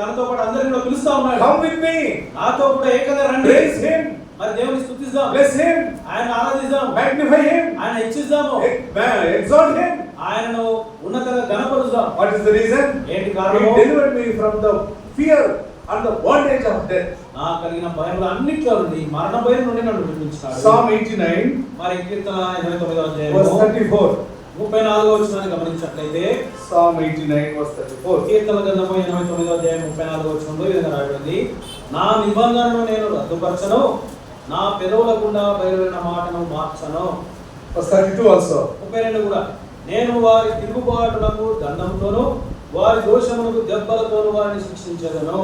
తనతో పాటు అందరిని కూడా పిలుస్తా ఉన్నాడు. Come with me. నాతో కూడా ఏకంగా రండి. Praise him. మరి దేవుని స్తుతిద్దాం. Bless him. ఆయన ఆరాధిద్దాం. Magnify him. ఆయన హెచ్చిద్దాము. Exalt him. ఆయనను ఉన్నతంగా ఘనపరుద్దాం. What is the reason? ఏంటి He కారణము? delivered me from the fear and the bondage of death. నా కలిగిన భయములు అన్నిట్లో నుండి మరణ భయం నుండి నన్ను విడిపించాడు. Psalm 89, మరి కీర్తన 89వ అధ్యాయము verse 34. 34వ వచనాన్ని గమనించినట్లయితే Psalm 89, verse 34. కీర్తన గ్రంథము 89వ అధ్యాయం 34వ వచనంలో ఈ విధంగా రాయబడింది, నా నిబంధనను నేను రద్దుపరచను, నా పెదవుల గుండా బయలువెళ్ళిన మాటను మార్చను. Verse 32 also. 32 కూడా, నేను వారి తిరుగుబాటులకు దండంతోను వారి దోషములకు దెబ్బలతోను వారిని శిక్షించెదను.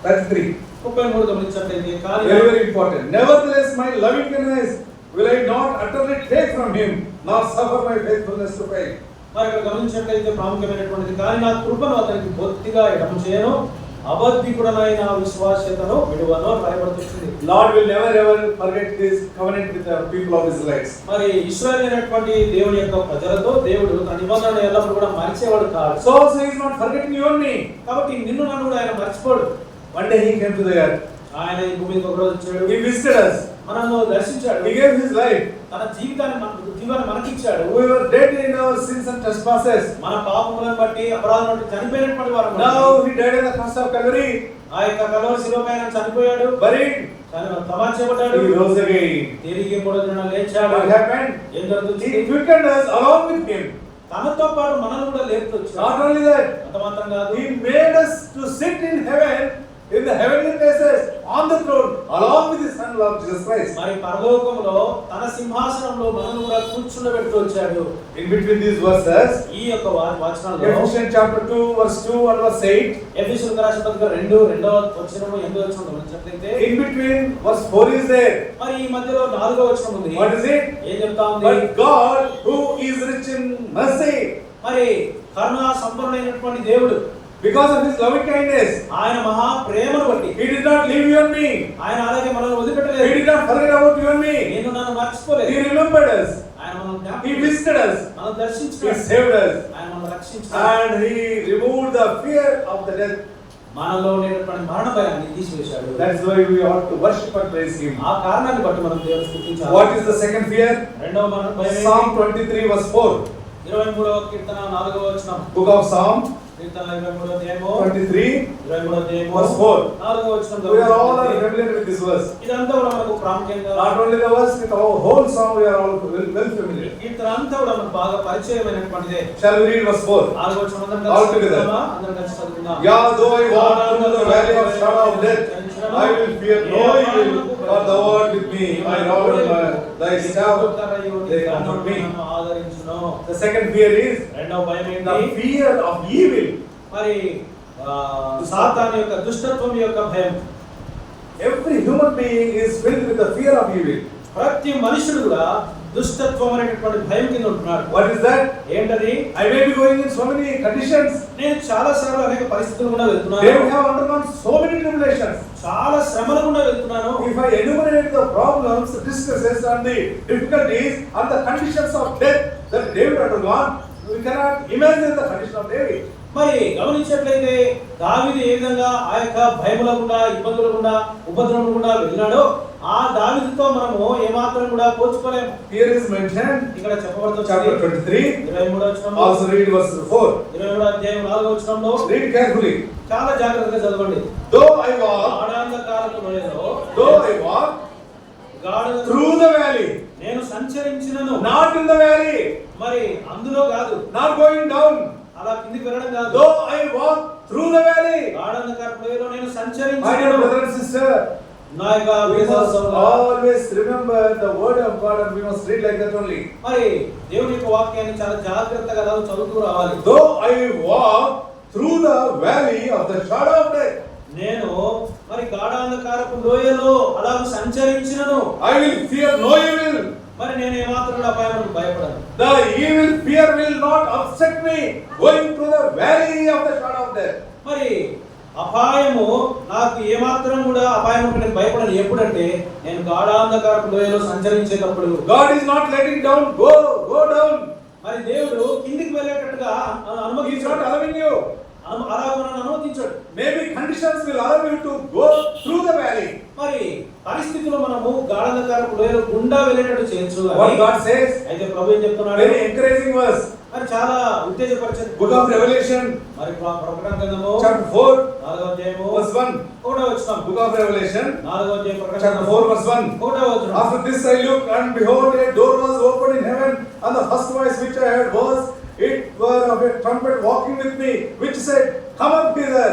33. 33 గమనించినట్లయితే కానీ Very, very important. Nevertheless, my loving kindness will I not utterly take from him, nor suffer my faithfulness to fail. మరి ఇక్కడ గమనించినట్లయితే ప్రాముఖ్యమైనటువంటిది కానీ నా కృపను అతనికి బొత్తిగా ఎడము చేయను, అబద్ధికుడనైన విశ్వాస్యతను విడువను అని రాయబడుతుంది. Lord will never ever forget this covenant with the people of Israelites. మరి ఇశ్రాయేలు అనేటువంటి దేవుని యొక్క ప్రజలతో దేవుడు తన నిబంధనను ఎల్లప్పుడూ కూడా మరిచేవాడు కాదు. So also he is not forgetting you and me. కాబట్టి నిన్ను నన్ను కూడా ఆయన మర్చిపోడు. One day he came to the earth. ఆయన ఈ భూమికి ఒక రోజు వచ్చాడు. He visited us. మనల్ని దర్శించాడు. He gave his life. తన జీవితాన్ని మనకి ఇచ్చాడు. We were dead in our sins and trespasses. మన పాపములను బట్టి అపరాధములను బట్టి చనిపోయినటువంటి వారు. Now he died on the cross of Calvary. ఆ యొక్క కల్వరి శిలువపై ఆయన చనిపోయాడు. Buried. సమాధి చేయబడ్డాడు. He rose again. తిరిగి మూడో దినాన లేచాడు. What happened? ఏం జరుగుతుంది? He quickened us along with him. తనతో పాటు మనల్ని కూడా లేపుతొచ్చాడు. Not only that, అంత మాత్రం కాదు. he made us to sit in heaven, in the heavenly places, on the throne, along with his son Lord Jesus Christ. మరి పరలోకములో తన సింహాసనంలో మనల్ని కూడా కూర్చుండబెడుతూ వచ్చాడు. In between these verses, ఈ యొక్క వచనాల్లో Ephesians chapter 2 verse 2 and verse 8, ఎఫెసీయులకు రాసిన పత్రిక 2వ వచనము 8వ వచనం గమనించినట్లయితే in between verse 4 is there. మరి ఈ మధ్యలో 4వ వచనం ఉంది. What is it? ఏం చెప్తా ఉంది? But God who is rich in mercy, మరి కరుణా సంపన్నుడైనటువంటి దేవుడు because of his loving kindness, ఆయన మహా ప్రేమను బట్టి he did not leave you and me. ఆయన అలాగే మనల్ని He వదిలిపెట్టలేదు. did not forget about you and me. నేను నన్ను మర్చిపోలేదు. He remembered us. ఆయన మనల్ని He జ్ఞాపకం visited us. మనల్ని He దర్శించాడు. saved us. ఆయన మనల్ని రక్షించాడు. And he removed the fear of the death. మనలో ఉండేటువంటి మరణ భయాన్ని తీసివేశాడు. That is why we ought to worship and praise him. ఆ కారణాన్ని బట్టి మనం దేవుని స్తుతించాలి. What is the second fear? రెండవ మరణ భయం Psalm 23 verse 4. 23వ కీర్తన 4వ వచనం. Book of Psalm కీర్తన 23వ అధ్యాయము 23 23వ అధ్యాయము verse 4. 4వ వచనం. We are all familiar with this verse. ఇదంతా కూడా మనకు ప్రాముఖ్యంగా Not only the verse, with our whole song we are all well familiar. కీర్తన అంతా కూడా మనకు బాగా పరిచయమైనటువంటిదే. Shall we read verse 4? 4వ వచనం All together. అందరం కలిసి చదువుకుందాం. Yeah, though I walk through the valley of shadow of death, I will fear no evil, for thou art with me. My rod and thy staff, they comfort me. ఆదరించును. The second fear is రెండవ భయం ఏంటి? the fear of evil. మరి సాతాను యొక్క దుష్టత్వం యొక్క భయం. Every human being is filled with the fear of evil. ప్రతి మనుషుడు కూడా దుష్టత్వం అనేటువంటి భయం కింద ఉంటున్నాడు. What is that? ఏంటది? I may be going in so many conditions. నేను చాలా సార్లు అనేక పరిస్థితులు గుండా They వెళ్తున్నాను. have undergone so many tribulations. చాలా శ్రమల గుండా వెళ్తున్నాను. If I enumerate the problems, distresses and the difficulties and the conditions of death that David undergone, we cannot imagine the condition of David. మరి గమనించినట్లయితే దావీదు ఏ విధంగా ఆ యొక్క భయముల గుండా, ఇబ్బందుల గుండా, ఉపద్రవముల గుండా వెళ్ళినాడో ఆ దావీదుతో మనము ఏమాత్రం కూడా పోల్చుకోలేము. Here is mentioned ఇక్కడ చెప్పబడుతుంది chapter 23. 23వ వచనంలో, Also read verse 4. 23వ అధ్యాయం 4వ వచనంలో Read carefully. చాలా జాగ్రత్తగా చదవండి. Though I walk గాఢాంధకారపు లోయలో గాఢ through the valley, నేను సంచరించినను. not in the valley, మరి అందులో కాదు, not going down. అలా కిందికి వెళ్ళడం కాదు. Though I walk through the valley. గాఢాంధకారపు లోయలో నేను My dear సంచరించినను. brother and sister, నా యొక్క we must విశ్వాసంలో always remember the word of God and we must read like that only. మరి దేవుని యొక్క వాక్యాన్ని చాలా జాగ్రత్తగా చదువుతూ రావాలి. Though I walk through the valley of the shadow of death, నేను మరి గాఢాంధకారపు లోయలో అలా సంచరించినను. I will fear no evil. మరి నేను ఏమాత్రం అపాయానికి భయపడను. The evil fear will not upset me going through the valley of the shadow of death. మరి అపాయము నాకు ఏమాత్రం కూడా అపాయం నేను భయపడను. ఎప్పుడంటే నేను గాఢాంధకారపు లోయలో సంచరించేటప్పుడు. God is not letting down, go down. మరి దేవుడు కిందికి వెళ్ళేటట్టుగా He is అనుమతించాడు. not allowing you. అలా మనల్ని అనుమతించాడు. Maybe conditions will allow you to go through the valley. మరి పరిస్థితుల్లో మనము గాఢాంధకారపు లోయలో గుండా వెళ్ళేటట్టు చేయొచ్చు. What God says, అయితే ప్రభు ఏం చెప్తున్నాడు? very encouraging verse. మరి చాలా ఉత్తేజపరిచే Book of Revelation, మరి ప్రకటన గ్రంథము chapter 4, 4వ అధ్యాయము verse 1. 1వ వచనం. Book of Revelation, 4వ అధ్యాయం ప్రకటన chapter 4, verse 1. 1వ వచనం. After this I looked, and behold, a door was opened in heaven, and the first voice which I heard was, it were of a trumpet walking with me, which said, Come up hither,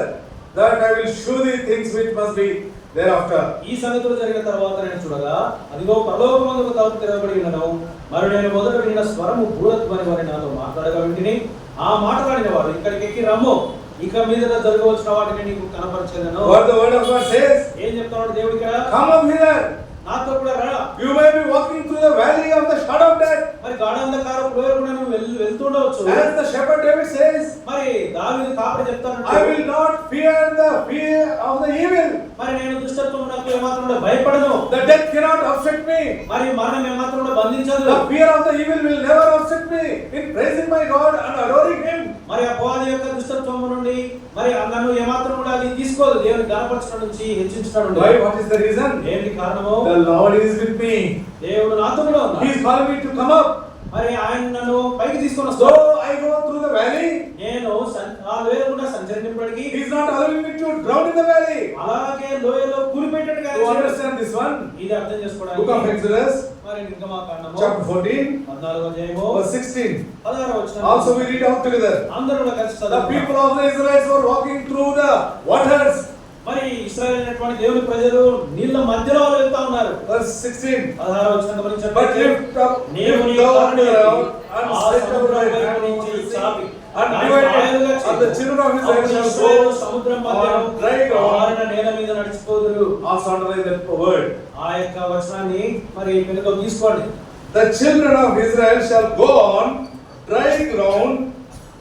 that I will shew thee things which must be thereafter. ఈ సంగతులు జరిగిన తర్వాత నేను చూడగా అదిగో పరలోకమందు తలుపు తెరవబడి ఉన్నను. మరి నేను మొదట విన్న స్వరము భూతధ్వని వలె నాతో మాట్లాడగా వింటిని. ఆ మాటలాడిన వాడు ఇక్కడికి ఎక్కి రమ్ము, ఇక మీద జరగవలసిన వాటిని నీకు కనపరచెదను. What the word of God says? ఏం చెప్తున్నాడు దేవుడు ఇక్కడ? Come up here. నాతో కూడా రా. You may be walking through the valley of the shadow of death. మరి గాఢాంధకారపు లోయలో కూడా నువ్వు వెళ్తుండవచ్చు. As the shepherd David says, మరి దావీదు కాపరి చెప్తాడు, I will not fear the fear of the evil. మరి నేను దుష్టత్వమునకు ఏమాత్రం కూడా భయపడను. The death cannot upset me. మరి మరణం ఏమాత్రం కూడా బంధించదు. The fear of the evil will never upset me in praising my God and adoring him. మరి అపవాది యొక్క దుష్టత్వము నుండి మరి నన్ను ఏమాత్రం కూడా అది తీసుకోదు. దేవుని గణపరచడం నుంచి హెచ్చించడం. Why? What is the reason? ఏంటి కారణము? The Lord is with me. దేవుడు నాతో కూడా ఉన్నాడు. He is calling me to come up. మరి ఆయన నన్ను పైకి తీసుకొని So వస్తాడు. I go through the valley. నేను ఆ లోయలో కూడా సంచరించినప్పటికీ He is not allowing me to drown in the valley. అలాగే లోయలో కూలిపెట్టేట్టుగా To understand this one, ఇది అర్థం Book of చేసుకోవడానికి Exodus, మరి నిర్గమకాండము chapter 14, 14వ అధ్యాయము verse 16. 16వ వచనం. Also we read out together. అందరూ కూడా కలిసి The చదువుదాం. people of the Israelites were walking through the waters. మరి ఇశ్రాయేలు అనేటువంటి దేవుని ప్రజలు నీళ్ళ మధ్యలో వెళ్తా ఉన్నారు. Verse 16. 16వ వచనం గమనించండి. But lift up, నీవు నీ lift down కన్నులు the ground and ఆ stretch out సముద్రం thy వైపు hand నుంచి over the sea. చాపి And దాని divide పాయలుగా it, and the children of Israel అప్పుడు shall ఇశ్రాయేలు go సముద్రం మధ్యలో on dry ground. ఆరిన నేల మీద నడిచిపోదురు. Also underline that word. ఆ యొక్క వచనాన్ని మరి పెనుగో తీసుకోండి. The children of Israel shall go on dry ground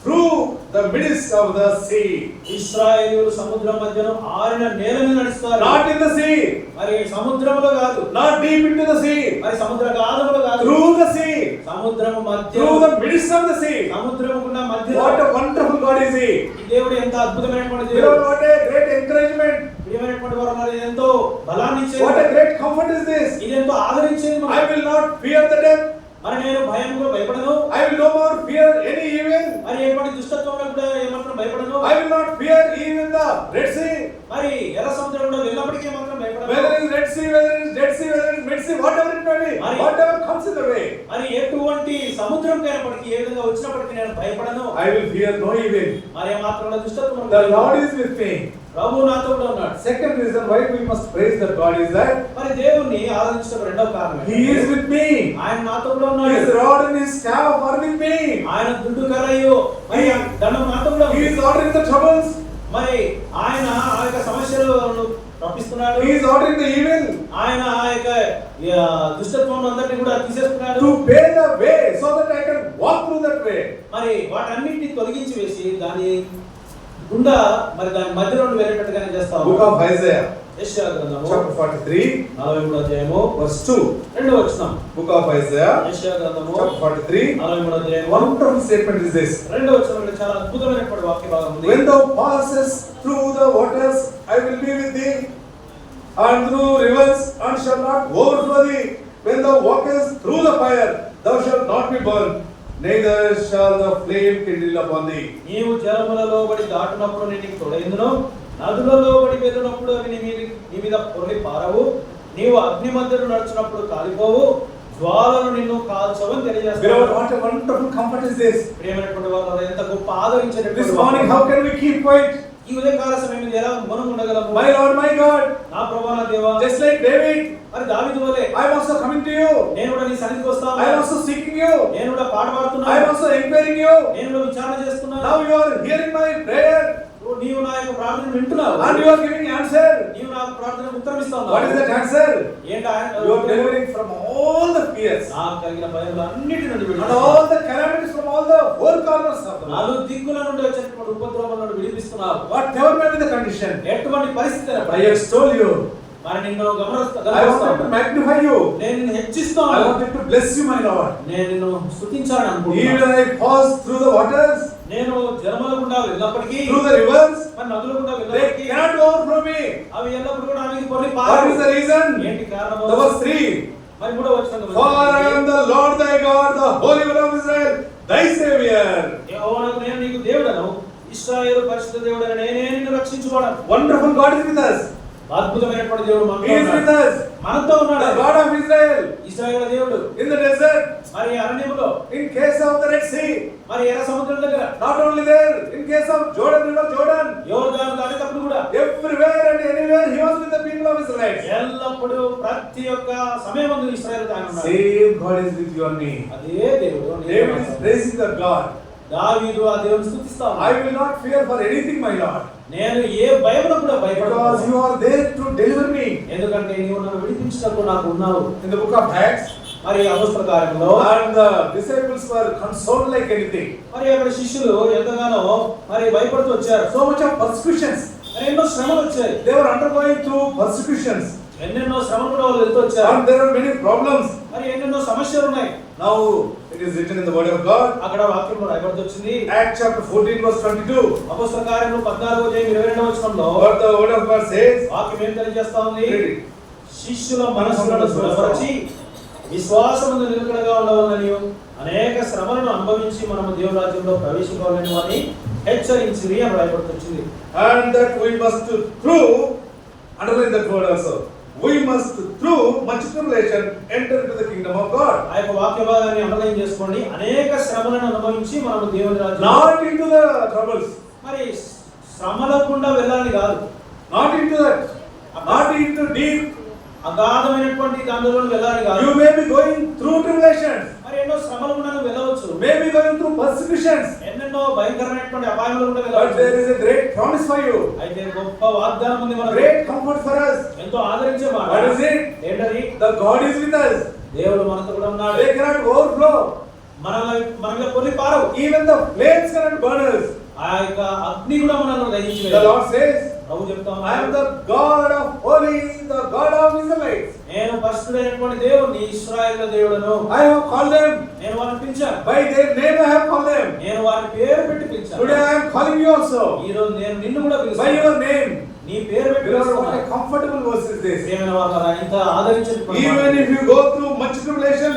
through the midst of the sea. ఇశ్రాయేలు సముద్రం మధ్యలో ఆరిన నేల మీద నడుస్తారు. Not in the sea. మరి సముద్రంలో కాదు. Not deep into the sea. మరి సముద్ర గాధములో కాదు. Through the sea. సముద్రము మధ్య Through the midst of the sea. సముద్రముకున్న మధ్య. What a wonderful God is he. ఈ దేవుడు ఎంత అద్భుతమైనటువంటి దేవుడు. Beloved, what a great encouragement. ప్రియమైనటువంటి వారు మరి ఎంతో బలాన్ని ఇచ్చేది. What a great comfort is this. ఇది ఎంతో ఆదరించేది మనకు. I will not fear the death. మరి నేను భయంకు భయపడను. I will no more fear any evil. మరి ఎటువంటి దుష్టత్వంలో కూడా ఏమాత్రం భయపడను. I will not fear even the Red Sea. మరి ఎర్ర సముద్రంలో వెళ్ళినప్పటికీ మాత్రం భయపడను. Whether it is Red Sea, whether it is Dead Sea, whether it is Mid Sea, whatever it may be, whatever comes in the way, మరి ఎటువంటి సముద్రం కైనప్పటికీ ఏ విధంగా వచ్చినప్పటికీ నేను భయపడను. I will fear no evil. మరి మాత్రం దుష్టత్వం. The Lord is with me. ప్రభువు నాతో కూడా ఉన్నాడు. Second reason why we must praise that God is that మరి దేవుణ్ణి ఆరాధించడం రెండవ కారణం. He is with me. ఆయన నాతో కూడా ఉన్నాడు. His rod and his staff are with me. ఆయన దుడ్డు కర్రయు మరి దండం నాతో కూడా He ఉంది. is ordering the troubles. మరి ఆయన ఆ యొక్క సమస్యలను రప్పిస్తున్నాడు. He is ordering the evil. ఆయన ఆ యొక్క దుష్టత్వం అంతటిని కూడా తీసేస్తున్నాడు. To pay the way so that I can walk through that way. మరి వాటన్నిటిని తొలగించి వేసి దాని గుండా మరి దాని మధ్యలో వెళ్ళేటట్టుగానే చేస్తాము. Book of Isaiah, యెషయా గ్రంథము chapter 43, 43వ అధ్యాయము verse 2. రెండవ వచనం. Book of Isaiah, యెషయా గ్రంథము chapter 43. 43వ అధ్యాయము Wonderful statement is this. రెండవ వచనంలో చాలా అద్భుతమైనటువంటి వాక్య భాగం ఉంది. When thou passest through the waters, I will be with thee, and through rivers, and shall not overflow thee. When thou walkest through the fire, thou shalt not be burned, neither shall the flame kindle upon thee. నీవు జలములలో పడి దాటునప్పుడు నేను నీకు తోడైందును, నదులలో పడి వెళ్ళినప్పుడు అవి నీ మీద పొర్లి పారవు, నీవు అగ్ని మధ్యలో నడుచున్నప్పుడు కాలిపోవు, జ్వాలలు నిన్ను కాల్చవని తెలియజేస్తాను. Beloved, what a wonderful comfort is this. ప్రియమైనటువంటి వారు ఎంత గొప్ప ఆదరించేటటువంటి This morning, how can we keep quiet? ఈ ఉదయకాల సమయంలో ఎలా మనం ఉండగలము? My Lord, my God, నా ప్రభువా నా దేవా, just like David, మరి దావీదు వలె I am also coming to you. నేను కూడా నీ సన్నిధికి వస్తాను. I am also seeking you. నేను కూడా పాట I am పాడుతున్నాను. also inquiring you. నేను కూడా విచారణ చేస్తున్నాను. Now you are hearing my prayer నీవు నా యొక్క ప్రార్థన వింటున్నావు. and you are giving answer. నీవు నా ప్రార్థనకు ఉత్తరం ఇస్తావు. What is that answer? ఏంటి You are delivering from all the fears నాకు కలిగిన భయములు అన్నిటి నుండి and విడిపిస్తున్నావు. all the calamities from all the four corners of the world. నాలుగు దిక్కుల నుండి వచ్చేటువంటి ఉపద్రవాల నుండి విడిపిస్తున్నావు. Whatever may be the condition, ఎటువంటి పరిస్థితి I extol you. మరి నిన్ను I want to magnify you. నేను నిన్ను హెచ్చిస్తాను. I want to bless you, my Lord. నేను నిన్ను స్తుతించాలని అనుకుంటున్నాను. Even I pass through the waters, నేను జలముల గుండా వెళ్ళినప్పటికీ, through the rivers, మరి నదుల గుండా they వెళ్ళినప్పటికీ cannot overflow me. అవి ఎల్లప్పుడు కూడా అవి పొర్లి What పారవు. is the reason? ఏంటి కారణము? The verse 3. మరి మూడవ వచనం For I am the Lord thy God, the Holy One of Israel, thy Savior. యెహోవా నేను నీకు దేవుడను, ఇశ్రాయేలు పరిశుద్ధ దేవుడను, నేనే నిన్ను రక్షించువాడను. Wonderful God is with us. అద్భుతమైనటువంటి దేవుడు మనతో He is with ఉన్నాడు. us. మనతో ఉన్నాడు. The God of Israel. ఇశ్రాయేలు దేవుడు In the desert, మరి అరణ్యములో, in case of the Red Sea, మరి ఎర్ర సముద్రం దగ్గర, not only there, in case of Jordan River, Jordan, యోర్దాను దాటేటప్పుడు కూడా everywhere and anywhere he was with the people of Israel. ఎల్లప్పుడూ ప్రతి ఒక్క సమయమందు ఇశ్రాయేలు తాను ఉన్నాడు. Same God is with you and me. అదే దేవుడు. David is praising the God. దావీదు ఆ దేవుని స్తుతిస్తా ఉన్నాడు. I will not fear for anything, my Lord, నేను ఏ భయమును కూడా భయపడను, because you are there to deliver me. ఎందుకంటే నీవు నన్ను విడిపించుటకు నాకు ఉన్నావు. In the book of Acts, మరి అపొస్తల కార్యములో and the disciples were consoled like anything. మరి అక్కడ శిష్యులు ఎంతగానో మరి భయపడుతూ వచ్చారు. So much of persecutions. మరి ఎన్నో శ్రమలు వచ్చాయి. They were undergoing through persecutions. ఎన్నెన్నో శ్రమలు కూడా వాళ్ళు వెళ్తూ వచ్చారు. And there are many problems. మరి ఎన్నెన్నో సమస్యలు ఉన్నాయి. Now it is written in the word of God. అక్కడ వాక్యంలో రాయబడుతూ వచ్చింది. Acts chapter 14 verse 22. అపొస్తల కార్యములు 14:22 What the word of God says. వాక్యం ఏం తెలియజేస్తా ఉంది? Read it. శిష్యుల మనస్సులను దృఢపరచి విశ్వాసమును నిలకడగా ఉండవాలని అనేక శ్రమలను అనుభవించి మనము దేవుని రాజ్యంలో ప్రవేశించాలని వారిని హెచ్చరించిరి అని రాయబడుతుంది. And that we must through, underline that word also, we must through much tribulation enter into the kingdom of God. ఆ యొక్క వాక్య భాగాన్ని అండర్లైన్ చేసుకోండి. అనేక శ్రమలను అనుభవించి మనము దేవుని రాజ్యంలో, Not into the troubles, మరి శ్రమలకుండా వెళ్ళాలని కాదు, not into that, not into deep. అగాధమైనటువంటి దానిలో వెళ్ళాలని కాదు. You may be going through tribulations, మరి ఎన్నో శ్రమలు గుండా నువ్వు వెళ్ళవచ్చు, may be going through persecutions, ఎన్నెన్నో భయంకరమైనటువంటి అపాయములు గుండా but వెళ్ళవచ్చు. there is a great promise for you, అయితే గొప్ప వాగ్దానం ఉంది మనకు, great comfort for us. ఎంతో ఆదరించే మాట. What is it? ఏంటది? The God is with us. దేవుడు మనతో కూడా ఉన్నాడు. They cannot overflow. మన మీద కొన్ని పారవు. Even the flames cannot burn us. ఆ యొక్క అగ్ని కూడా మనల్ని దహించి The Lord says, ప్రభు చెప్తా I am ఉన్నాడు, the God of holy, the God of Israelites. నేను పరిశుద్ధుడైనటువంటి దేవుడిని, ఇశ్రాయేలు దేవుడను. I have called them. నేను వారిని పిలిచాను. By their name I have called them. నేను వారి పేరు పెట్టి పిలిచాను. Today I am calling you also. ఈ రోజు నేను నిన్ను కూడా By పిలుస్తాను. your name. నీ పేరు పెట్టి Beloved, what పిలుస్తాను. a comfortable verse is this. ప్రియమైన వారలారా, ఎంత ఆదరించేటువంటి మాట. Even if you go through much tribulation,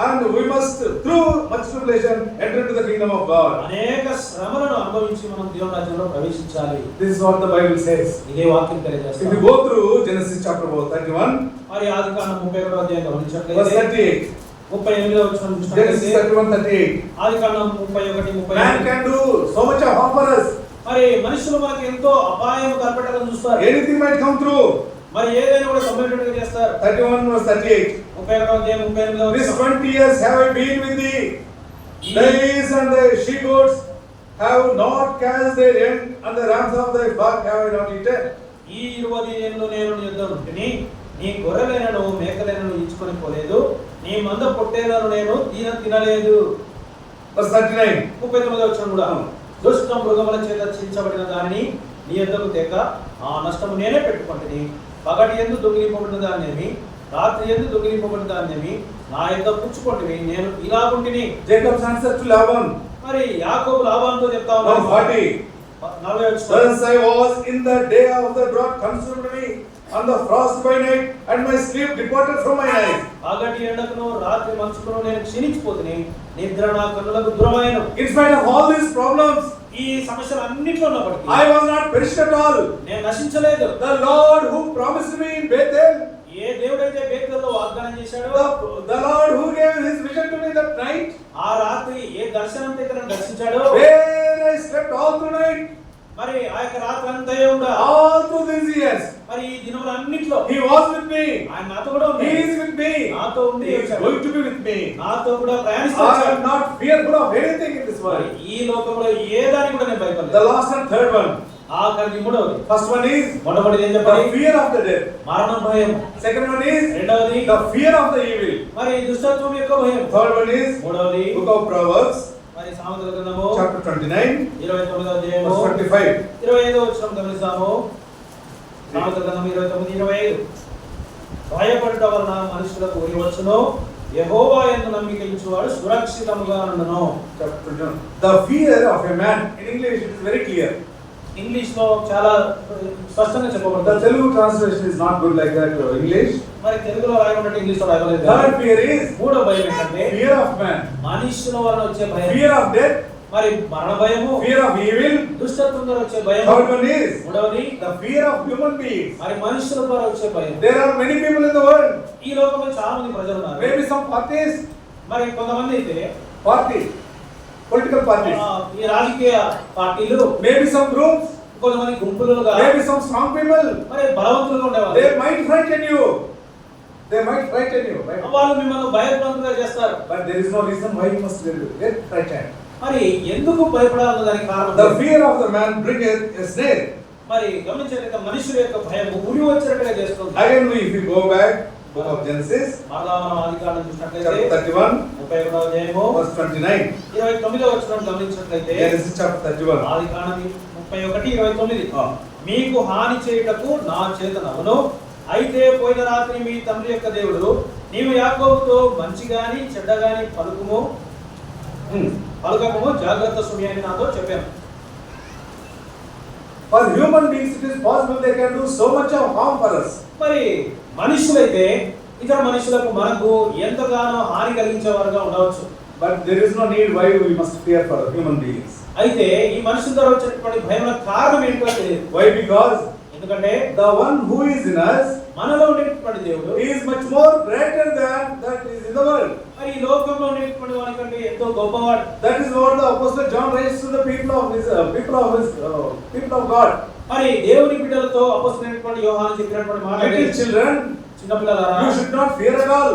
and we must through much tribulation enter into the kingdom of God. అనేక శ్రమలను అనుభవించి మనం దేవుని రాజ్యంలో ప్రవేశించాలి. This is what the Bible says. ఇదే వాక్యం If you తెలియజేస్తుంది. go through Genesis chapter 31, మరి ఆదికాండం 31వ అధ్యాయం verse గమనించినట్లయితే 38. 38వ వచనం Genesis చూసినట్లయితే 31:38. ఆదికాండం 31, Man 38. can do so much of harm for us. మరి మనుషులు మనకి ఎంతో అపాయం కల్పెట్టాలని చూస్తారు. Anything might come through. మరి ఏదైనా కూడా సంబంధించినట్టుగా చేస్తారు. 31 verse 38. 31వ అధ్యాయం 38వ This వచనం. 20 years have I been with thee. Days and the she goats have not cast their young, and the rams of thy flock have I not eaten. ఈ 20 ఏళ్ళు నేను నీ యొద్ద ఉంటిని, నీ గొర్రెలైనను మేకలైనను ఇచ్చుకొని పోలేదు, నీ మంద పొట్టేలను నేను తినలేదు. Verse 39. 39వ వచనం కూడా, దుష్ట మృగముల చేత చించబడిన దానిని నీ యొద్దకు తెక ఆ నష్టము నేనే పెట్టుకుంటుని, పగటి యందు దొంగిలింపబడిన దాన్నేమి, రాత్రి యందు దొంగిలింపబడిన దాన్నేమి నా యొద్ద పుచ్చుకొంటివి. నేను ఇలాగుంటిని. Jacob's answer to Laban. మరి యాకోబు లాబానుతో చెప్తా Now ఉన్నాడు. 40. 40వ వచనం. Thus I was in the day of the drought consumed me, and the frost by night, and my sleep departed from my eyes. పగటి ఎండకును రాత్రి మంచుకును నేను క్షీణించిపోతుని, నిద్ర నా కన్నులకు దూరమైను. In spite of all these problems, ఈ సమస్యలు అన్నిట్లో ఉన్నప్పటికీ I was not perished at all. నేను నశించలేదు. The Lord who promised me in Bethel, ఏ దేవుడైతే బేతేలులో వాగ్దానం చేశాడో, the Lord who gave his vision to me that night, ఆ రాత్రి ఏ దర్శనం దగ్గర దర్శించాడో, where I slept all through night, మరి ఆ యొక్క రాత్రి అంతా కూడా all through these years, మరి ఈ దినములు అన్నిట్లో he was with me. ఆయన నాతో కూడా ఉంది. He is with me. నాతో ఉండి He is వచ్చాడు. going to be with me. నాతో కూడా ప్రయాణిస్తూ I వచ్చాడు. am not fearful of anything in this మరి world. ఈ లోకంలో ఏ దానికి కూడా నేను The భయపడలేదు. last and third one. ఆఖరి మూడవది. First one is మొదటిది ఏం the చెప్పాలి? fear of the death. మరణం భయం. Second one is రెండవది the fear of the evil. మరి దుష్టత్వం యొక్క భయం. Third one is మూడవది book of Proverbs, మరి సామెతల గ్రంథము chapter 29, 29వ అధ్యాయము verse 25. 25వ వచనం గమనిస్తాము. సామెతల గ్రంథం 29:25. భయపడుట వలన మనుషులకు ఉరి వచ్చును, యెహోవా యందు నమ్మిక ఉంచువాడు సురక్షితముగా ఉండును. Chapter 29. The fear of a man. In English it is very clear. English లో చాలా స్పష్టంగా The చెప్పబడుతుంది. Telugu translation is not good like that English. మరి తెలుగులో రాయబడినట్టు ఇంగ్లీష్ లో రాయబడలేదు. Third fear is మూడో భయం ఏంటంటే fear of man. మనుషుల వలన వచ్చే భయం. Fear of death, మరి మరణ భయము, fear of evil. దుష్టత్వం ద్వారా వచ్చే భయం. Third one is మూడవది the fear of human beings. మరి మనుషుల ద్వారా వచ్చే భయం. There are many people in the world. ఈ లోకంలో చాలా మంది ప్రజలు ఉన్నారు. Maybe some parties, మరి కొంతమంది అయితే political parties. ఈ రాజకీయ పార్టీలు, Maybe some groups, కొంతమంది గుంపులుగా, maybe some strong people. మరి బలవంతులుగా ఉండేవాళ్ళు. They might frighten you. They might frighten you. Right? వాళ్ళు మిమ్మల్ని భయభ్రాంతులుగా చేస్తారు. But there is no reason why you must get frightened. మరి ఎందుకు భయపడాలన్న దానికి కారణం The fear of the man bringeth a snare. మరి గమనించలేక మనుషుల యొక్క భయం ఉరి వచ్చినట్టుగా చేస్తుంది. Again, if we go back, book of Genesis, మరలా మనం ఆదికాండం చూసినట్లయితే chapter 31, 31వ అధ్యాయము verse 29. 29వ వచనం గమనించినట్లయితే Genesis chapter 31. ఆదికాండం 31:29 మీకు హాని చేయుటకు నా చేతనవును, అయితే పోయిన రాత్రి మీ తండ్రి యొక్క దేవుడు నీవు యాకోబుతో మంచి గాని చెడ్డ గాని పలుకకము జాగ్రత్త సుమి అని నాతో చెప్పాను. For human beings, it is possible they can do so much of harm for us. మరి మనుషులైతే ఇతర మనుషులకు మనకు ఎంతగానో హాని కలిగించేవారుగా ఉండవచ్చు. But there is no need why we must fear for human beings. అయితే ఈ మనుషుల ద్వారా వచ్చేటువంటి భయం కారణం ఏంటో తెలియదు. Why? Because ఎందుకంటే the one who is in us మనలో ఉండేటువంటి దేవుడు is much more greater than that is in the world. మరి ఈ లోకంలో ఉండేటువంటి వానికంటే ఎంతో గొప్పవాడు. That is what the apostle John writes to the people of God. మరి దేవుని బిడ్డలతో అపొస్తలుడైనటువంటి యోహాను చెప్పినటువంటి మాట, Little children, చిన్నపిల్లలారా you should not fear at all.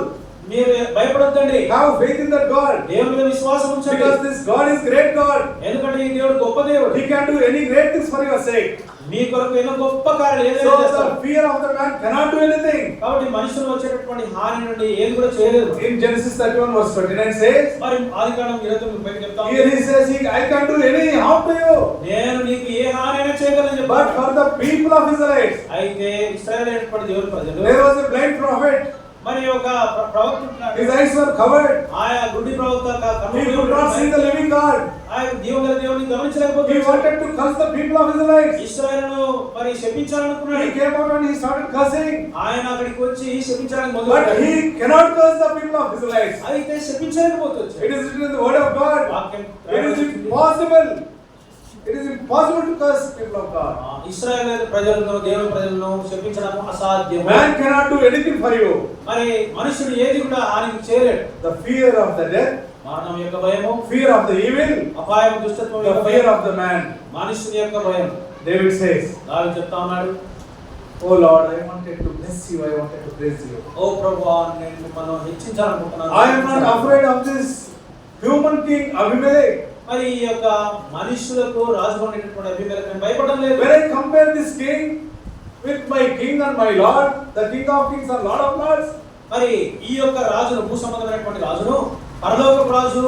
మీరు భయపడొద్దండి. Have faith in that God. దేవుని మీద విశ్వాసం ఉంచండి. Because this God is great God. ఎందుకంటే ఈ దేవుడు గొప్ప దేవుడు. He can do any great things for your sake. మీ కొరకు ఎన్నో గొప్ప కార్యాలు ఏదైనా So చేస్తాడు. the fear of the man cannot do anything. కాబట్టి మనుషులు వచ్చేటటువంటి హాని నుండి ఏది కూడా చేయలేదు. In Genesis 31 verse 29 says, మరి ఆదికాండం 29 చెప్తాను. here he says, I can do any harm to you. నేను నీకు ఏ హాని అయినా చేయగలను చెప్పాడు. But for the people of Israelites, అయితే ఇశ్రాయేలు అనేటువంటి దేవుని ప్రజలు, there was a blind prophet. మరి ఒక ప్రవక్త ఉన్నాడు. His eyes were covered. ఆయా గుడ్డి ప్రవక్త He could not see the living God. ఆయన జీవగల దేవుని He గమనించలేకపోతున్నాడు. wanted to curse the people of Israelites. ఇశ్రాయేలును మరి శపించాలనుకున్నాడు. He came out and he started cursing. ఆయన అక్కడికి వచ్చి శపించడానికి But మొదలుపెట్టాడు. he cannot curse the people of Israelites. అయితే శపించలేకపోవచ్చు. It is written in the word of God. వాక్యం It is impossible. It is impossible to curse people of God. ఇశ్రాయేలు ప్రజలను దేవుని ప్రజలను శపించడం అసాధ్యం. Man cannot do anything for you. మరి మనుషుడు ఏది కూడా హానికి చేయలేడు. The fear of the death, మరణం యొక్క భయము, fear of the evil, అపాయం దుష్టత్వం the యొక్క fear భయం, of the man. మనుషుని యొక్క భయం. David says, దావీదు చెప్తా ఉన్నాడు, Oh Lord, I wanted to bless you, I wanted to praise you. ఓ ప్రభువా నేను మిమ్మల్ని హెచ్చించాలనుకుంటున్నాను. I am not afraid of this human king Abimelech. మరి ఈ యొక్క మనుషులకు రాజు అనేటటువంటి అభిమేలకు నేను భయపడడం లేదు. When I compare this king with my king and my lord, the king of kings and lord of lords, మరి ఈ యొక్క రాజును భూ సంబంధమైనటువంటి రాజును పరలోకపు రాజు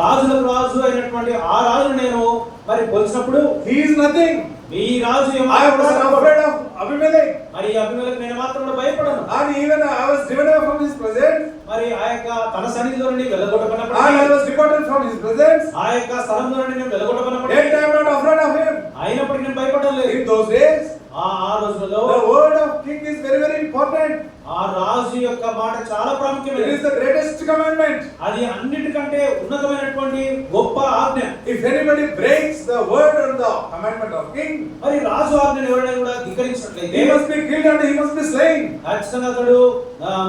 రాజులకు రాజు అయినటువంటి ఆ రాజును నేను మరి పోల్చినప్పుడు he is nothing. ఈ రాజు I am not afraid of Abimelech. మరి అభిమేలకు నేను మాత్రం కూడా భయపడను. And even I was driven away from his presence. మరి ఆ యొక్క తన సన్నిధిలో నుండి వెళ్ళగొట్టబడినప్పుడు, And I was deported from his presence. ఆ యొక్క స్థలంలో నుండి నేను వెళ్ళగొట్టబడినప్పుడు, Yet I am not afraid of him. అయినప్పటికీ నేను భయపడడం లేదు. In those days, ఆ రోజులలో the word of king is very, very important. ఆ రాజు యొక్క మాట చాలా It ప్రాముఖ్యమైనది. is the greatest commandment. అది అన్నిటికంటే ఉన్నతమైనటువంటి గొప్ప ఆజ్ఞ. If anybody breaks the word and the commandment of king, మరి రాజు ఆజ్ఞను ఎవరైనా కూడా ధిక్కరించినట్లయితే he must be killed and he must be slain. ఖచ్చితంగా అతడు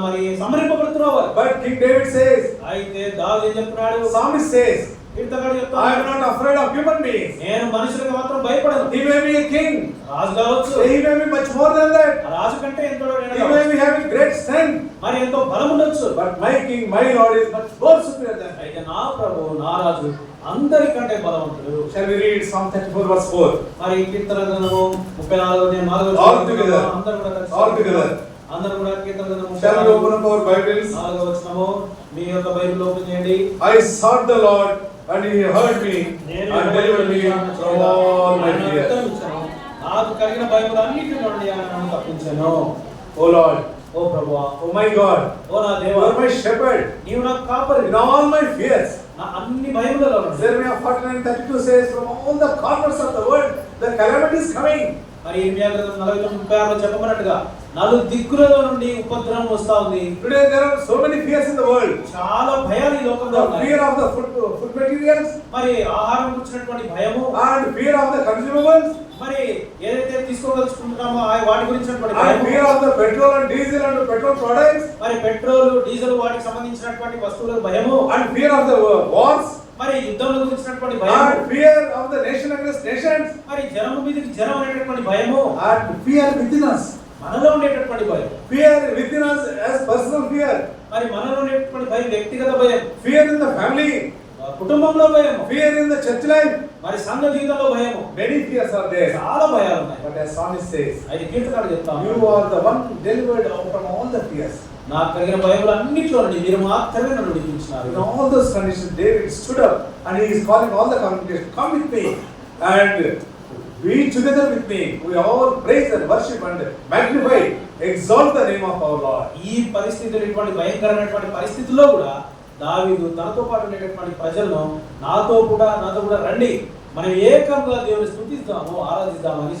మరి సంహరింపబడుతున్నాడు. But King David says, అయితే దావీదు ఏం చెప్తున్నాడు? psalmist says, కీర్తనకారుడు I am చెప్తున్నాడు, not afraid of human beings. నేను మనుషులకు మాత్రం భయపడను. He may be a king. రాజు కావచ్చు, He may be much more than that. ఆ రాజు కంటే ఎంతో He may be having great strength. మరి ఎంతో బలం ఉండొచ్చు. But my king, my lord is much more superior than that. అయితే నా ప్రభు నా రాజు అందరికంటే బలవంతుడు. Shall we read Psalm 34 verse 4? మరి కీర్తన గ్రంథము 34వ అధ్యాయం 4వ All together. అందరూ కూడా కలిసి All together. అందరూ కూడా కీర్తన గ్రంథము Shall we open up our Bibles? 4వ వచనము మీ యొక్క బైబిల్ ఓపెన్ చేయండి. I sought the Lord and he heard me and delivered me from all my fears. నాకు కలిగిన భయములు అన్నిటి నుండి ఆయన నన్ను తప్పించెను. O Lord, ఓ ప్రభువా, O my God, ఓ నా you దేవా, are my shepherd నీవు నాకు కాపరి. in all my fears. నా అన్ని భయములలో నుండి. Jeremiah 49:32 says, from all the corners of the world, the calamity is coming. మరి ఇర్మియా గ్రంథం 49:36లో చెప్పబడినట్టుగా నలు దిక్కులలో నుండి ఉపద్రవం వస్తా ఉంది. Today there are so many fears in the world. చాలా భయాలు ఈ లోకంలో The ఉన్నాయి. fear of the food materials మరి ఆహారం గురించినటువంటి భయము, and fear of the consumables మరి ఏదైతే తీసుకోదలుచుకుంటున్నామో ఆ వాటి గురించినటువంటి and భయము, fear of the petrol and diesel and petrol products మరి పెట్రోల్ డీజిల్ వాటికి సంబంధించినటువంటి వస్తువుల భయము, and fear of the wars మరి యుద్ధంలో గురించినటువంటి భయము, and fear of the nation against nations మరి జనము మీదకి జనం అనేటటువంటి భయము, and fear within us. మనలో ఉండేటటువంటి భయం, Fear within us as personal fear. మరి మనలో ఉండేటటువంటి భయం వ్యక్తిగత భయం, Fear in the family. కుటుంబంలో భయము, fear in the church life. మరి సంఘ జీవితంలో భయము, Many fears are there. చాలా భయాలు ఉన్నాయి. But as psalmist says, అయితే కీర్తనకారుడు చెప్తాను, you are the one delivered out from all the fears. నాకు కలిగిన భయములు అన్నిట్లో నుండి మీరు మాత్రమే నన్ను విడిపించినారు. In all those conditions, David stood up and he is calling all the congregation, come with me and be together with me. We all praise and worship and magnify, exalt the name of our Lord. ఈ పరిస్థితులు, ఇటువంటి భయంకరమైనటువంటి పరిస్థితుల్లో కూడా దావీదు తనతో పాటు ఉండేటటువంటి ప్రజలను నాతో కూడా రండి, మనం ఏకంగా దేవుని స్తుతిద్దాము, ఆరాధిద్దామని,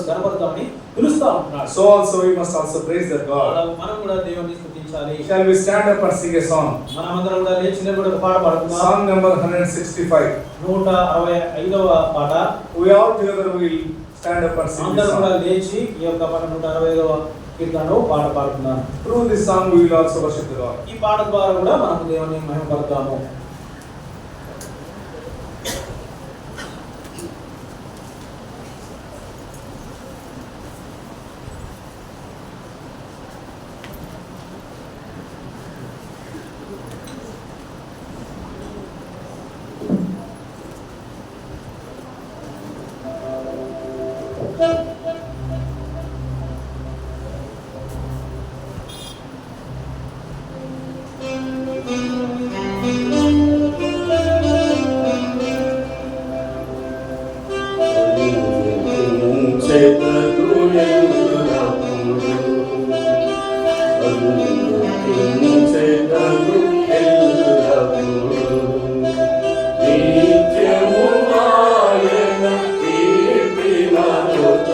గణపడదామని పిలుస్తా ఉంటున్నాడు. So also we must also praise the God. మనం కూడా దేవుని స్తుతించాలి. Shall we stand up and sing a song? మనమందరం కూడా లేచి నిలబడి ఒక పాట పాడుకుందాం. Song number 165. 165వ పాట. We all together will stand up and sing this అందరం కూడా song. లేచి ఈ యొక్క పాట 165వ కీర్తనలో పాట పాడుకుందాం. Through this song we will also worship the Lord. ఈ పాట ద్వారా కూడా మనం దేవుని మహిమపడతాము. నిత్యము ఆయన కీర్తినతో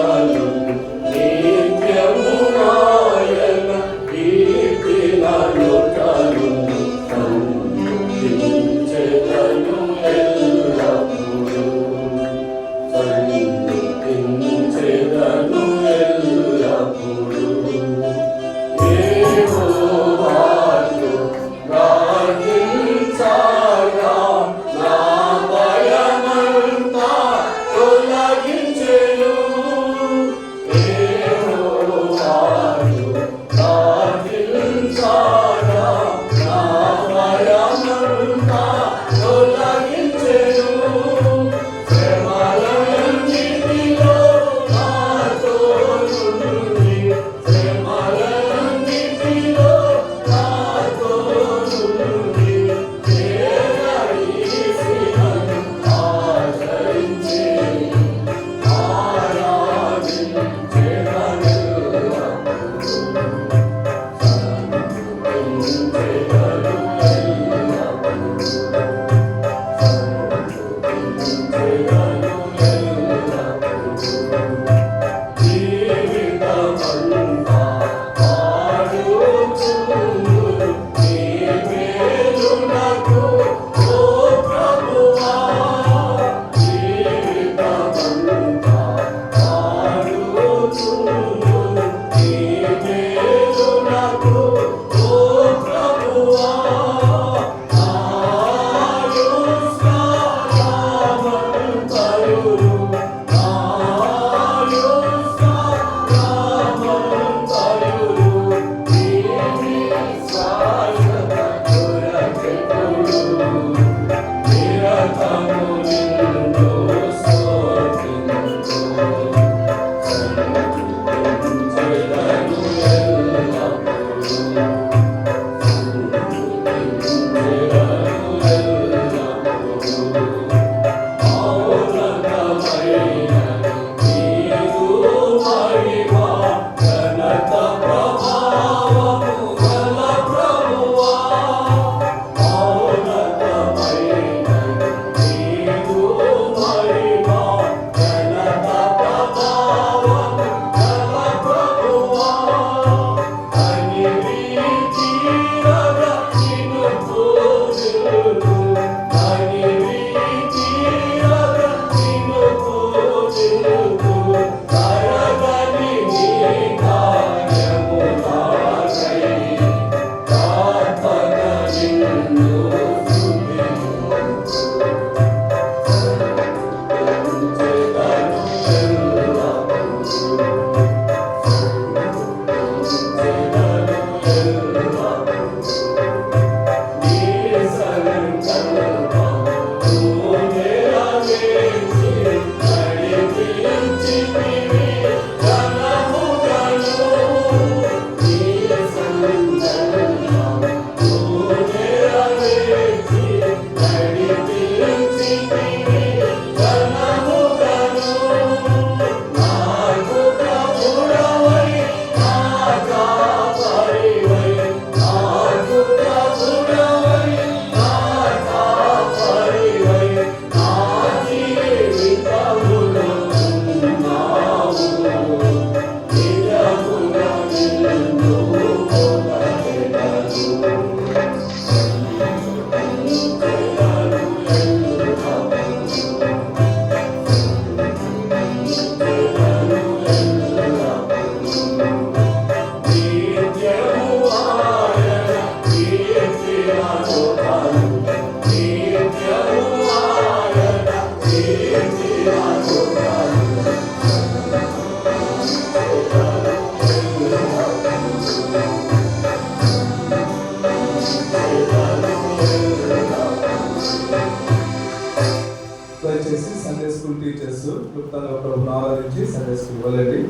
దయచేసి సండే స్కూల్ టీచర్స్ క్లుప్తంగా ప్రభువును ఆరాధించి సండే స్కూల్ వెళ్ళండి.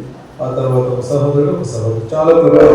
ఆ తర్వాత ఒక సహోదరుడు చాలా త్వరగా